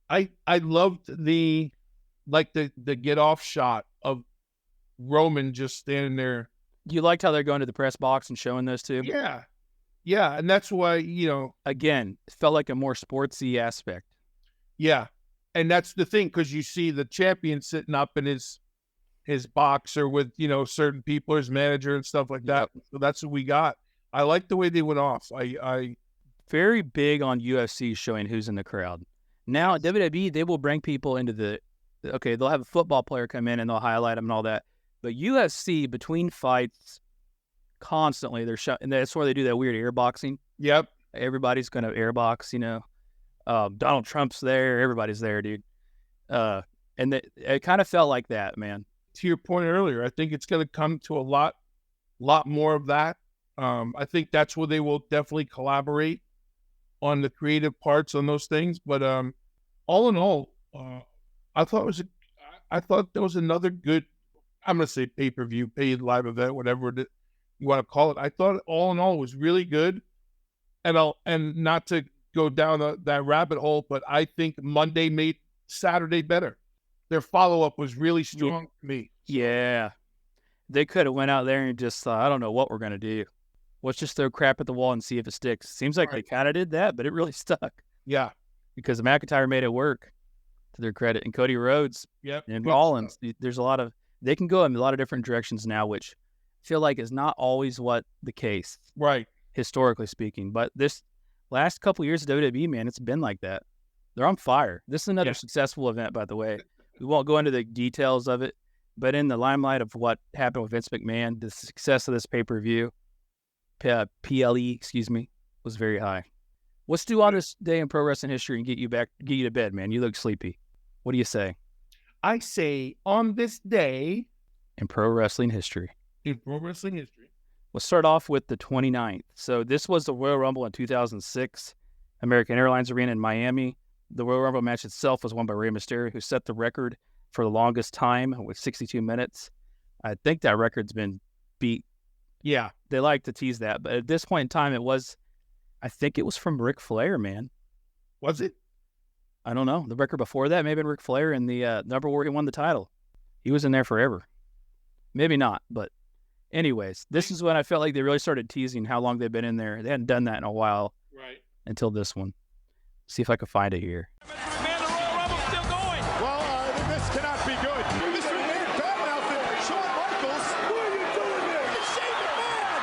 I loved the get off shot of Roman just standing there. You liked how they're going to the press box and showing those two? Yeah, and that's why again, it felt like a more sportsy aspect. Yeah. And that's the thing, because you see the champion sitting up in his box or with, certain people, his manager and stuff like that. So that's what we got. I like the way they went off. I very big on UFC showing who's in the crowd. Now at WWE, they will bring people into they'll have a football player come in and they'll highlight them and all that. But UFC, between fights, constantly, they're showing, and that's where they do that weird air boxing. Yep. Everybody's going to airbox, Donald Trump's there. Everybody's there, dude. And it kind of felt like that, man. To your point earlier, I think it's going to come to a lot more of that. I think that's where they will definitely collaborate on the creative parts on those things. But all in all, I thought there was another good, I'm going to say pay-per-view, paid live event, whatever you want to call it. I thought all in all it was really good. And not to go down that rabbit hole, but I think Monday made Saturday better. Their follow-up was really strong to me. Yeah. They could have went out there and just thought, I don't know what we're going to do. Let's just throw crap at the wall and see if it sticks. Seems like they kind of did that, but it really stuck. Yeah. Because McIntyre made it work, to their credit. And Cody Rhodes and Rollins, there's they can go in a lot of different directions now, which I feel like is not always the case. Right. Historically speaking. But this last couple of years of WWE, man, it's been like that. They're on fire. This is another successful event, by the way. We won't go into the details of it, but in the limelight of what happened with Vince McMahon, the success of this pay-per-view, PLE, was very high. Let's do on this day in pro wrestling history and get you to bed, man. You look sleepy. What do you say? I say on this day in pro wrestling history. Let's start off with the 29th. So this was the Royal Rumble in 2006, American Airlines Arena in Miami. The Royal Rumble match itself was won by Rey Mysterio, who set the record for the longest time with 62 minutes. I think that record's been beat. Yeah. They like to tease that. But at this point in time, I think it was from Ric Flair, man. Was it? I don't know. The record before that may have been Ric Flair in the number where he won the title. He was in there forever. Maybe not, but anyways, this is when I felt like they really started teasing how long they've been in there. They hadn't done that in a while. Right. Until this one. See if I can find it here. Man, the Royal Rumble's still going. Well, this cannot be good. Mr. McMahon, Batman outfit, Shawn Michaels. What are you doing there? It's Shane McMahon.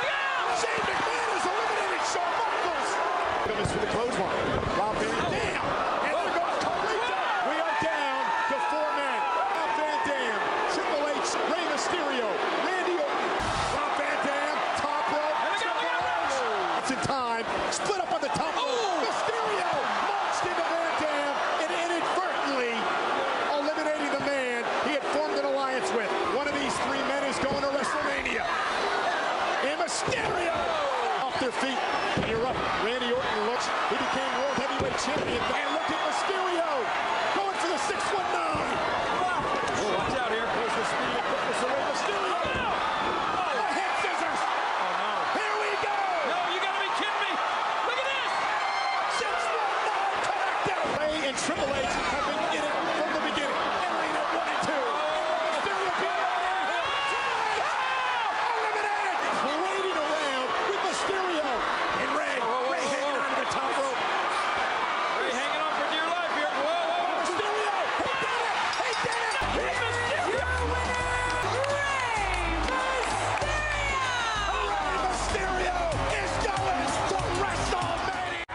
Yeah! Shane McMahon has eliminated Shawn Michaels. Comes for the clothesline. Rob Van Dam. And there goes Carlito. We are down to 4 men. Rob Van Dam, Triple H, Rey Mysterio, Randy Orton. Rob Van champion. And look at Mysterio going for the 619. Watch out here. Here's the speed of quickness away. Mysterio. The head scissors. Oh, no. Here we go. No, you gotta be kidding me. Look at this. 619 connected. Ray and Triple H have been in it from the beginning. Entering at 1 and 2. Mysterio being eliminated. Parading around with Mysterio. And Ray. Ray hanging on to the top rope. Ray hanging on for dear life here. Whoa, whoa, whoa. Mysterio. He did it. He did it. Mysterio is going to WrestleMania.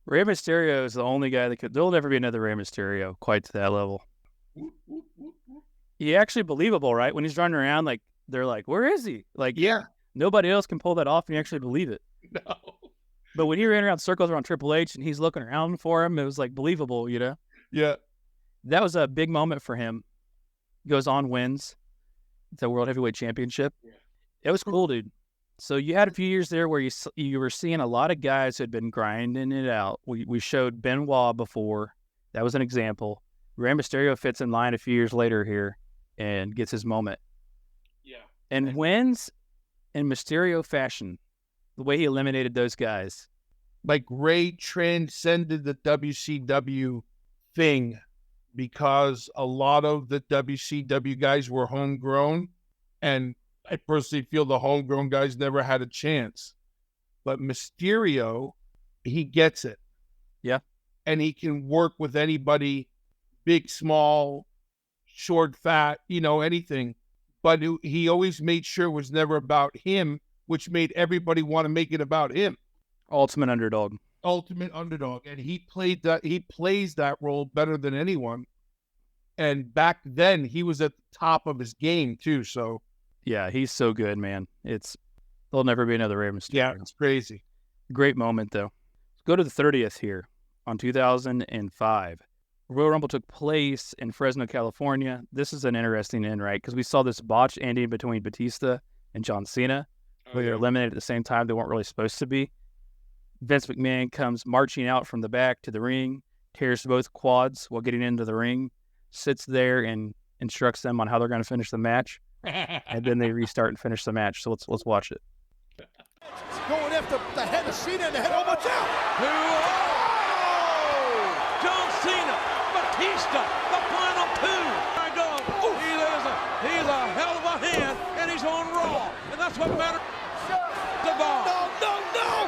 Rey Mysterio is the only guy that could. There'll never be another Rey Mysterio quite to that level. He actually believable, right? When he's running around, like they're like, "Where is he?" Like, Yeah. nobody else can pull that off, and you actually believe it. No. But when he ran around circles around Triple H and he's looking around for him, it was like believable, you know. Yeah. That was a big moment for him. Goes on, wins the World Heavyweight Championship. Yeah. It was cool, dude. So you had a few years there where you were seeing a lot of guys who had been grinding it out. We showed Benoit before. That was an example. Rey Mysterio fits in line a few years later here and gets his moment. Yeah. And wins in Mysterio fashion. The way he eliminated those guys. Like Ray transcended the WCW thing because a lot of the WCW guys were homegrown, and I personally feel the homegrown guys never had a chance. But Mysterio, he gets it. Yeah. And he can work with anybody, big, small, short, fat, anything. But he always made sure it was never about him, which made everybody want to make it about him. Ultimate underdog. Ultimate underdog. And he plays that role better than anyone. And back then he was at the top of his game too. So Yeah, he's so good, man. There'll never be another Rey Mysterio. yeah, it's crazy. Great moment, though. Let's go to the 30th here on 2005. Royal Rumble took place in Fresno, California. This is an interesting end, right? Because we saw this botch ending between Batista and John Cena, where they're eliminated at the same time they weren't really supposed to be. Vince McMahon comes marching out from the back to the ring, tears both quads while getting into the ring, sits there and instructs them on how they're going to finish the match, and then they restart and finish the match. So let's watch it. Going after the head of Cena and the head. Oh, watch out! John Cena, Batista, the final two. My God, he's a hell of a hand, and he's on Raw, and that's what matters. The ball. No!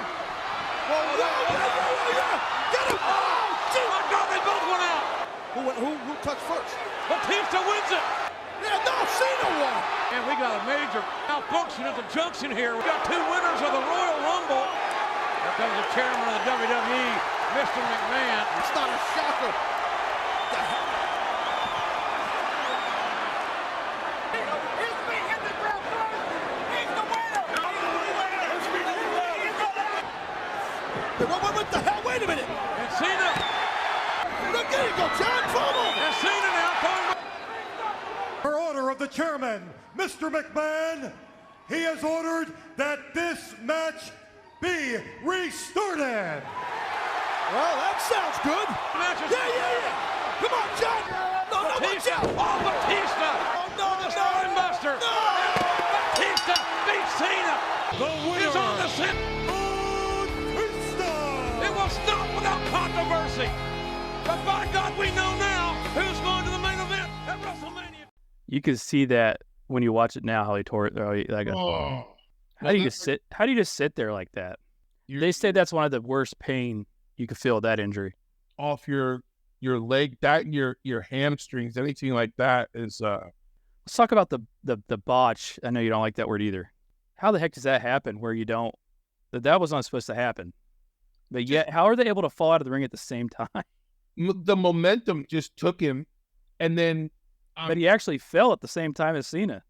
Oh, yeah! Get him! Oh my God, they both went out. Who touched first? Batista wins it. Yeah, no, Cena won! And we got a major malfunction at the junction here. We got two winners of the Royal Rumble. Here comes the chairman of the WWE, Mr. McMahon. It's not a shocker. His feet hit the ground first. He's the winner. What the hell? Wait a minute. And Cena. Look, there you go, John. Follow. And Cena now going. Per order of the chairman, Mr. McMahon, he has ordered that this match be restarted. Well, that sounds good. Yeah. Come on, John. No, watch out. Oh, Batista. Oh, no. The Spine Buster. No. Batista beats Cena. The winner, Is on the set. Batista. It will stop without controversy. But by God, we know now who's going to the main event at WrestleMania. You can see that when you watch it now, how he tore it. How do you just sit there like that? They say that's one of the worst pain you could feel with that injury. Off your leg, that your hamstrings, anything like that is Let's talk about the botch. I know you don't like that word either. How the heck does that happen where you don't? That was not supposed to happen. But yet, how are they able to fall out of the ring at the same time? the momentum just took him, and then But he actually fell at the same time as Cena.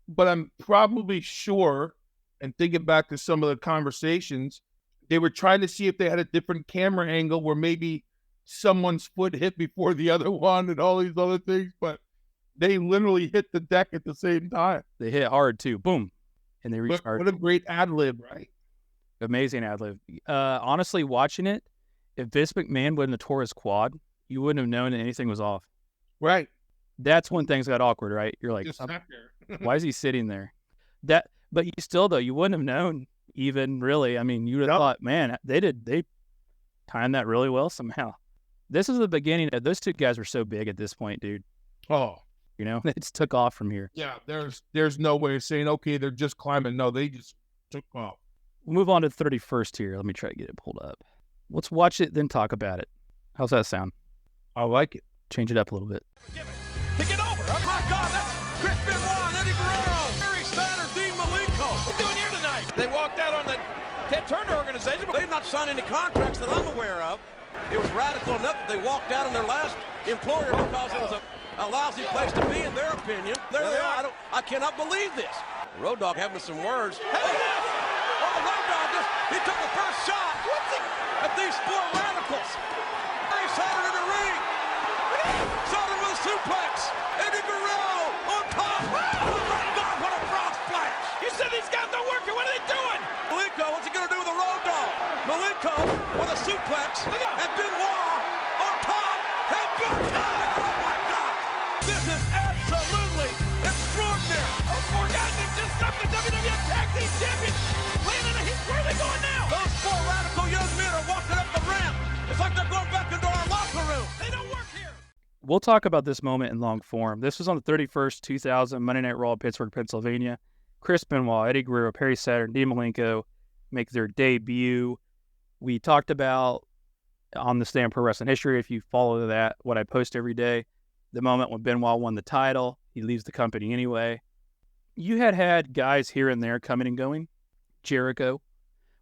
but I'm probably sure, and thinking back to some of the conversations, they were trying to see if they had a different camera angle where maybe someone's foot hit before the other one and all these other things, but they literally hit the deck at the same time. They hit hard too. Boom. And they What restarted. a great ad lib, right? Amazing ad lib. Honestly, watching it, If Vince McMahon wouldn't have tore his quad, you wouldn't have known that anything was off. Right. That's when things got awkward, right? You're like, Just sat there. why is he sitting there? But you still, though, you wouldn't have known even really. I mean, you would have Yep. thought, man, they timed that really well somehow. This is the beginning. Those two guys were so big at this point, dude. Oh, You know, it just took off from here. yeah. There's no way of saying, okay, they're just climbing. No, they just took off. We'll move on to the 31st here. Let me try to get it pulled up. Let's watch it, then talk about it. How's that sound? I like it. Change it up a little bit. Kick it over. Oh, my God, that's Chris Benoit, Eddie Guerrero, Barry Sanders, Dean Malenko. What are you doing here tonight? They walked out on the Ted Turner organization, but they've not signed any contracts that I'm aware of. It was radical enough that they walked out on their last employer because it was a lousy place to be, in their opinion. There they are. I cannot believe this. Road Dogg having some words. Hey, oh, the Road Dogg he took the first shot. At these four radicals. Barry Sanders in the ring. Sanders with a suplex. Eddie Guerrero on top. Oh, my God, what a frog splash. You said these guys don't work here. What are they doing? Malenko, what's he going to do with the Road Dogg? Malenko with a suplex. And Benoit on top. And good time. Oh, my God. This is absolutely extraordinary. Those four guys have just got the WWF Tag Team Champions. Laying in a heat. Where are they going now? Those four radical young men are walking up the ramp. It's like they're going back into our locker room. They don't work here. We'll talk about this moment in long form. This was on the 31st, 2000, Monday Night Raw, Pittsburgh, Pennsylvania. Chris Benoit, Eddie Guerrero, Perry Saturn, Dean Malenko make their debut. We talked about on this day in pro wrestling history, if you follow that, what I post every day, the moment when Benoit won the title, he leaves the company anyway. You had guys here and there coming and going. Jericho.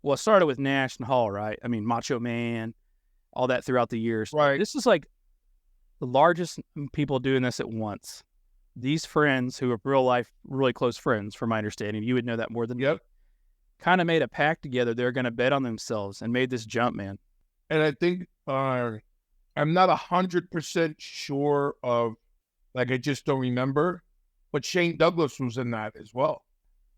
Well, it started with Nash and Hall, right? I mean, Macho Man, all that throughout the years. Right. This is like the largest people doing this at once. These friends who are real life, really close friends, from my understanding, you would know that more than me, kind of made a pact together. They're going to bet on themselves and made this jump, man. And I think I'm not 100% sure of, like, I just don't remember, but Shane Douglas was in that as well.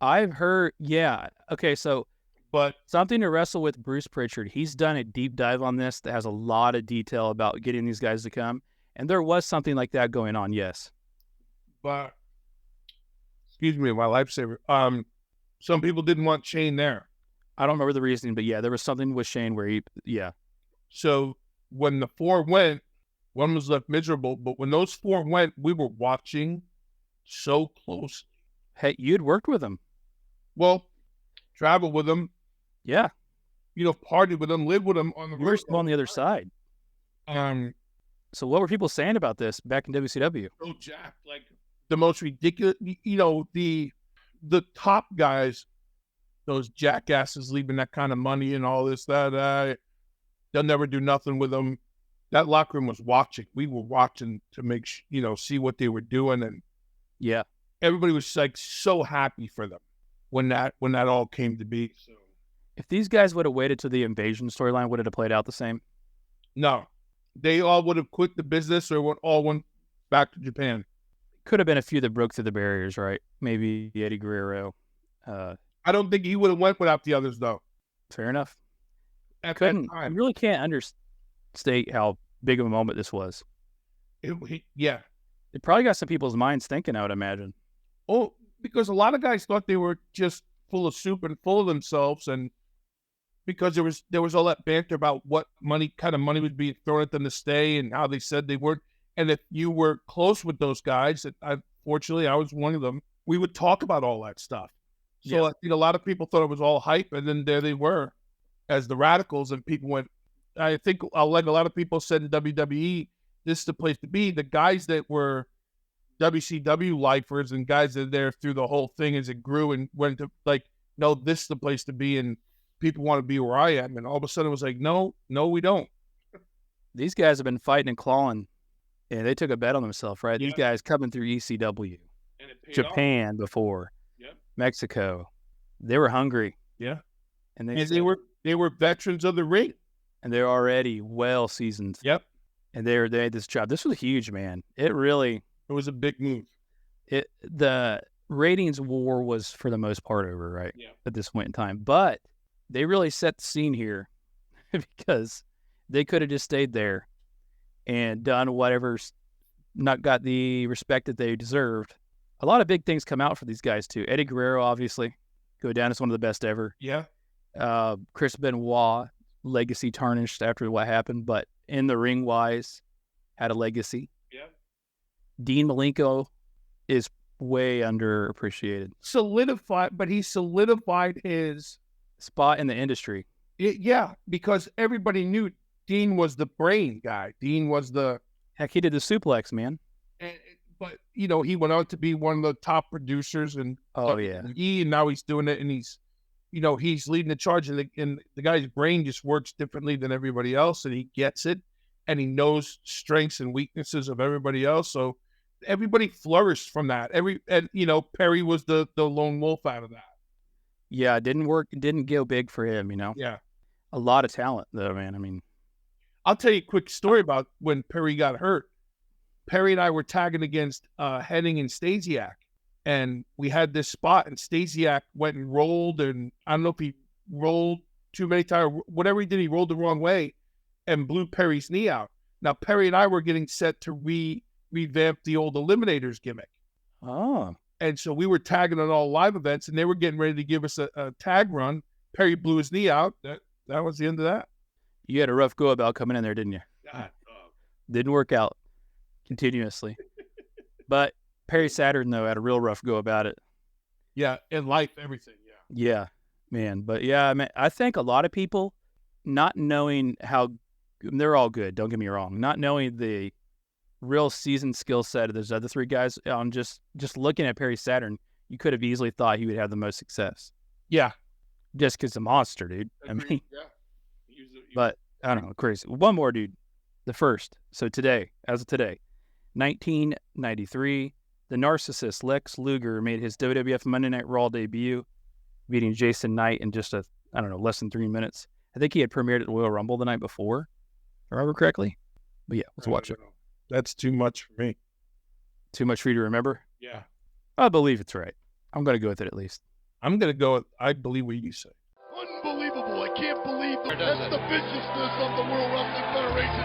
I've heard, yeah. Okay, so But something to wrestle with Bruce Pritchard. He's done a deep dive on this that has a lot of detail about getting these guys to come. And there was something like that going on, yes. But excuse me, my lifesaver. Some people didn't want Shane there. I don't remember the reasoning, but yeah, there was something with Shane where So when the four went, one was left miserable. But when those four went, we were watching so close. Hey, you'd worked with him. Well, traveled with them, Yeah. partied with them, lived with them on the You were still on the other side. So what were people saying about this back in WCW? So jacked, like the most ridiculous. The top guys, those jackasses leaving that kind of money and all this, that they'll never do nothing with them. That locker room was watching. We were watching to make see what they were doing, and Yeah. everybody was like so happy for them when that all came to be. So If these guys would have waited till the invasion storyline, would it have played out the same? no, they all would have quit the business or all went back to Japan. Could have been a few that broke through the barriers, right? Maybe Eddie Guerrero. I don't think he would have went without the others though. Fair enough. At that You time, really can't understate how big of a moment this was. yeah. It probably got some people's minds thinking, I would imagine. Oh, because a lot of guys thought they were just full of soup and full of themselves, and because there was all that banter about what kind of money would be thrown at them to stay, and how they said they weren't. And if you were close with those guys, fortunately I was one of them, we would talk about all that stuff. So I think a lot of people thought it was all hype, and then there they were as the radicals, and people went. I think like a lot of people said in WWE, this is the place to be. The guys that were WCW lifers and guys that are there through the whole thing as it grew and went to no, this is the place to be, and people want to be where I am. And all of a sudden it was like, no, we don't. These guys have been fighting and clawing, and they took a bet on themselves, right? Yeah. These guys coming through ECW, And it paid Japan before, Mexico. They were hungry. Yeah. And And they were veterans of the ring. and they're already well seasoned. Yep. And they had this job. This was huge, man. It was a big move. the ratings war was for the most part over, right? Yeah. At this point in time. But they really set the scene here because They could have just stayed there and done whatever's not got the respect that they deserved. A lot of big things come out for these guys too. Eddie Guerrero, obviously, go down as one of the best ever. Yeah. Chris Benoit, legacy tarnished after what happened, but in the ring wise, had a legacy. Yeah. Dean Malenko is way underappreciated. He solidified his spot in the industry. Yeah, because everybody knew Dean was the brain guy. Dean was the... Heck, he did the suplex, man. But, you know, he went out to be one of the top producers and and now he's doing it, and he's, you know, he's leading the charge, and the guy's brain just works differently than everybody else, and he gets it, and he knows strengths and weaknesses of everybody else. So everybody flourished from that. And you know, Perry was the lone wolf out of that. Yeah, it didn't work. It didn't go big for him, you know. Yeah. A lot of talent, though, man. I mean, I'll tell you a quick story about when Perry got hurt. Perry and I were tagging against Henning and Stasiak, and we had this spot, and Stasiak went and rolled, and I don't know if he rolled too many times, whatever he did, he rolled the wrong way and blew Perry's knee out. Now, Perry and I were getting set to revamp the old Eliminators gimmick. Oh. And so we were tagging on all live events, and they were getting ready to give us a tag run. Perry blew his knee out. That was the end of that. You had a rough go about coming in there, didn't you? God, didn't work out continuously. But Perry Saturn, though, had a real rough go about it. Yeah, in life, everything, yeah. Yeah, man. But yeah, I think a lot of people, not knowing how, they're all good, don't get me wrong, not knowing the real seasoned skill set of those other three guys, on just looking at Perry Saturn, you could have easily thought he would have the most success. Yeah. Just because he's a monster, dude. Agreed. I mean, yeah. But I don't know, crazy. One more, dude. The first. So today, as of today, 1993, the narcissist Lex Luger made his WWF Monday Night Raw debut, beating Jason Knight in just less than 3 minutes. I think he had premiered at the Royal Rumble the night before, if I remember correctly. But yeah, let's watch it. That's too much for me. Too much for you to remember? Yeah. I believe it's right. I'm going to go with it at least. I'm going to go with, I believe what you say. Unbelievable. I can't believe that. That's the viciousness of the World Wrestling Federation.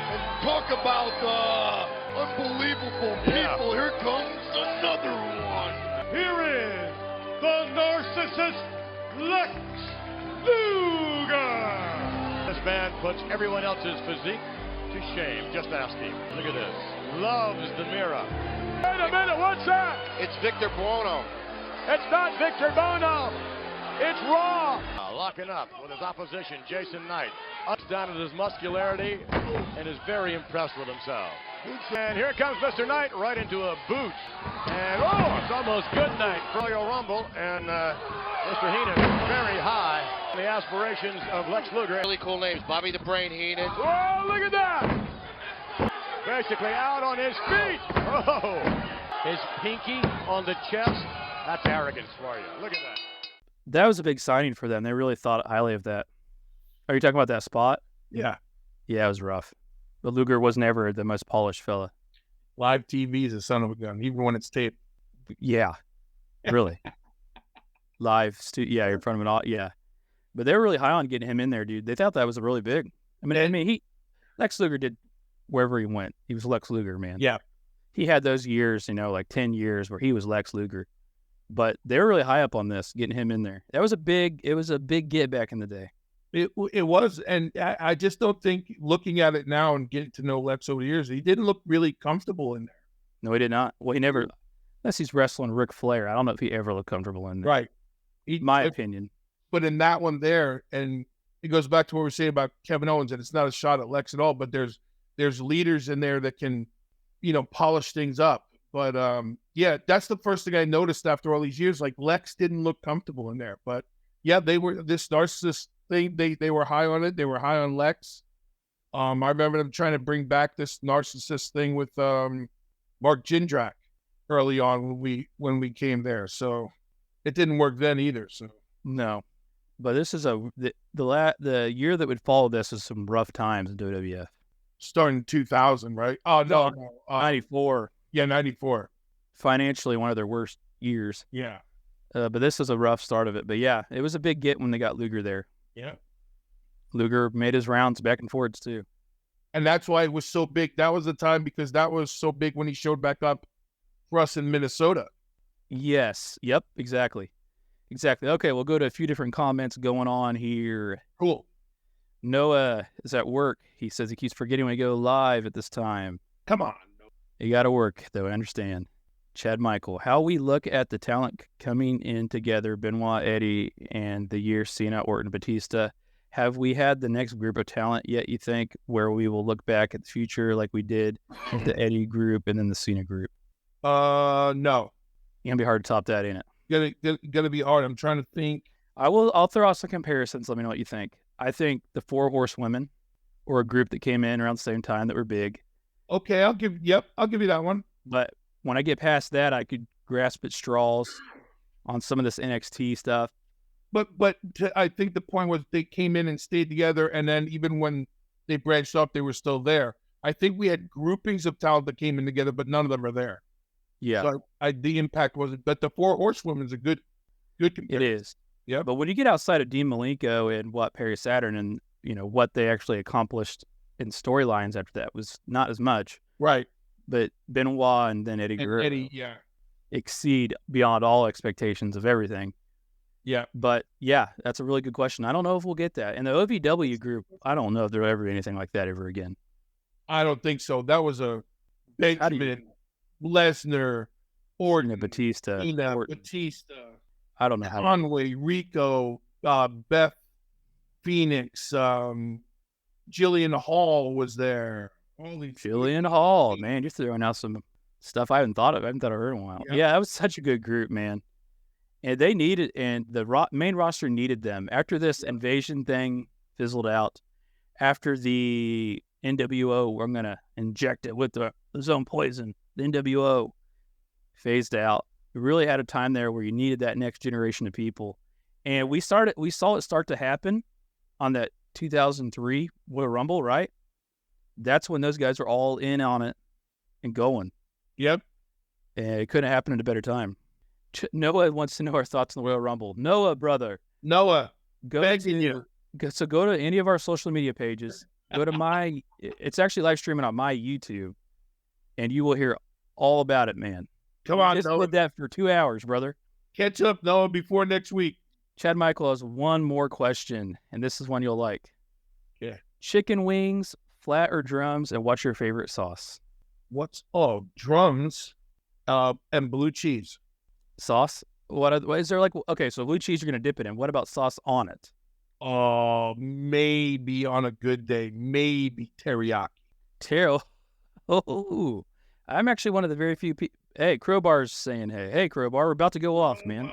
And talk about unbelievable people. Here comes another one. Here is the narcissist Lex Luger. This man puts everyone else's physique to shame. Just ask him. Look at this. Loves the mirror. Wait a minute, what's that? It's Victor Buono. It's not Victor Bono. It's Raw. Locking up with his opposition, Jason Knight. Ups down at his muscularity and is very impressed with himself. And here comes Mr. Knight right into a boot. And it's almost good night for Royal Rumble. And Mr. Heenan very high on the aspirations of Lex Luger. Really cool names, Bobby the Brain Heenan. Oh, look at that. Basically out on his feet. Oh, his pinky on the chest. That's arrogance for you. Look at that. That was a big signing for them. They really thought highly of that. Are you talking about that spot? Yeah. Yeah, it was rough. But Luger was never the most polished fella. Live TV is a son of a gun, even when it's taped. Yeah, really. Live, in front of an yeah. But they were really high on getting him in there, dude. They thought that was really big. Lex Luger did wherever he went. He was Lex Luger, man. Yeah. He had those years, like 10 years where he was Lex Luger. But they were really high up on this, getting him in there. It was a big get back in the day. It was, and I just don't think, looking at it now and getting to know Lex over the years, he didn't look really comfortable in there. No, he did not. Well, he never, unless he's wrestling Ric Flair, I don't know if he ever looked comfortable in there. Right. My opinion. But in that one there, and it goes back to what we were saying about Kevin Owens, and it's not a shot at Lex at all, but there's leaders in there that can, polish things up. But yeah, that's the first thing I noticed after all these years. Like, Lex didn't look comfortable in there. But yeah, they were this narcissist thing. They were high on it. They were high on Lex. I remember them trying to bring back this narcissist thing with Mark Jindrak early on when we came there. So it didn't work then either. So no, but this is the year that would follow this is some rough times in WWF. Starting in 2000, right? Oh no, 94. Yeah, 94. Financially, one of their worst years. Yeah. But this is a rough start of it. But yeah, it was a big get when they got Luger there. Yeah. Luger made his rounds back and forwards too. And that's why it was so big. That was the time because that was so big when he showed back up for us in Minnesota. Yes. Yep. Exactly. Okay, we'll go to a few different comments going on here. Cool. Noah is at work. He says he keeps forgetting when we go live at this time. Come on. You got to work, though. I understand. Chad Michael, how we look at the talent coming in together, Benoit, Eddie, and the year Cena, Orton, Batista. Have we had the next group of talent yet, you think, where we will look back at the future like we did with the Eddie group and then the Cena group? No. It's going to be hard to top that, ain't it? Gonna be hard. I'm trying to think. I'll throw out some comparisons. Let me know what you think. I think the Four Horsewomen were a group that came in around the same time that were big. Okay, I'll give you that one. But when I get past that, I could grasp at straws on some of this NXT stuff. But I think the point was they came in and stayed together, and then even when they branched off, they were still there. I think we had groupings of talent that came in together, but none of them are there. Yeah. So the impact wasn't. But the Four Horsewomen is a good comparison. It is. Yeah. But when you get outside of Dean Malenko and Perry Saturn and, what they actually accomplished in storylines after that was not as much. Right. But Benoit and then Eddie Guerrero exceed beyond all expectations of everything. Yeah. But, yeah, that's a really good question. I don't know if we'll get that. And the OVW group, I don't know if there'll ever be anything like that ever again. I don't think so. That was a Benjamin, Lesnar, Orton, Batista. Batista. I don't know how. Conway, Rico, Beth Phoenix, Jillian Hall was there. Jillian Hall, man, you're throwing out some stuff I haven't thought of. I haven't heard in a while. Yeah, that was such a good group, man. And they needed, and the main roster needed them. After this invasion thing fizzled out, after the NWO, I'm going to inject it with the zone poison, the NWO phased out. We really had a time there where you needed that next generation of people. And we saw it start to happen on that 2003 Royal Rumble, right? That's when those guys were all in on it and going. Yep. And it couldn't happen at a better time. Noah wants to know our thoughts on the Royal Rumble. Noah, brother. Noah, go to any of our social media pages. Go to it's actually live streaming on my YouTube, and you will hear all about it, man. Come on, just Noah. did that for 2 hours, brother. Catch up, Noah, before next week. Chad Michael has one more question, and this is one you'll like. Yeah. Chicken wings, flat or drums, and what's your favorite sauce? Drums, and blue cheese. Sauce? What is there like? Okay, so blue cheese you're gonna dip it in. What about sauce on it? Maybe on a good day, maybe teriyaki. Oh, I'm actually one of the very few people. Hey, Crowbar's saying, hey, Crowbar, we're about to go off, man.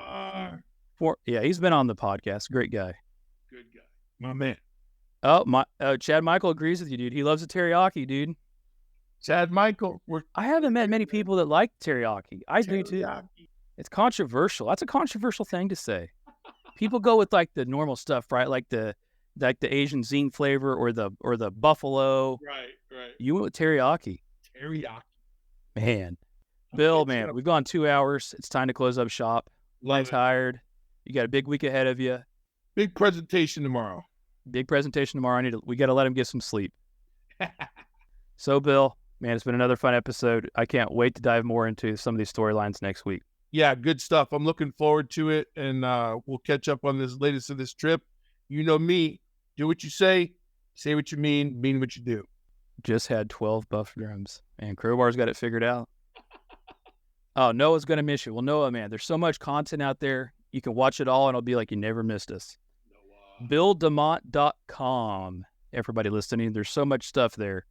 He's been on the podcast. Great guy. Good guy. My man. Chad Michael agrees with you, dude. He loves the teriyaki, dude. Chad Michael. I haven't met many people that like teriyaki. I do too. It's controversial. That's a controversial thing to say. People go with like the normal stuff, right? Like the Asian zing flavor or the buffalo. Right. You went with teriyaki. Man. Bill, man, we've gone 2 hours. It's time to close up shop. I'm tired. You got a big week ahead of you. Big presentation tomorrow. We got to let him get some sleep. So, Bill, man, it's been another fun episode. I can't wait to dive more into some of these storylines next week. Yeah, good stuff. I'm looking forward to it, and we'll catch up on this latest of this trip. You know me. Do what you say what you mean what you do. Just had 12 buff drums, and Crowbar's got it figured out. Oh, Noah's going to miss you. Well, Noah, man, there's so much content out there. You can watch it all, and it'll be like you never missed us. BillDeMott.com. Everybody listening, there's so much stuff there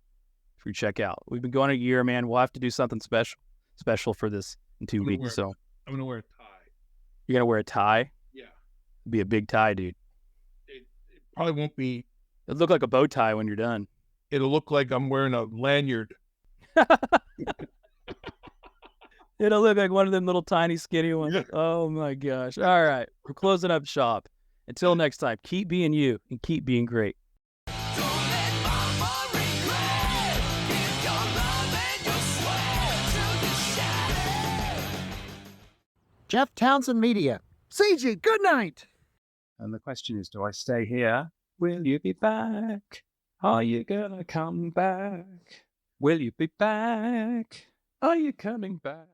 for you to check out. We've been going a year, man. We'll have to do something special for this in 2 weeks. So I'm going to wear a tie. You're going to wear a tie? Yeah. Be a big tie, dude. It probably won't be. It'll look like a bow tie when you're done. It'll look like I'm wearing a lanyard. It'll look like one of them little tiny skinny ones. Yeah. Oh, my gosh. All right. We're closing up shop. Until next time, keep being you and keep being great. Jeff Townsend Media. CG, good night. And the question is, do I stay here Will you be back? Are you gonna come back? Will you be back? Are you coming back?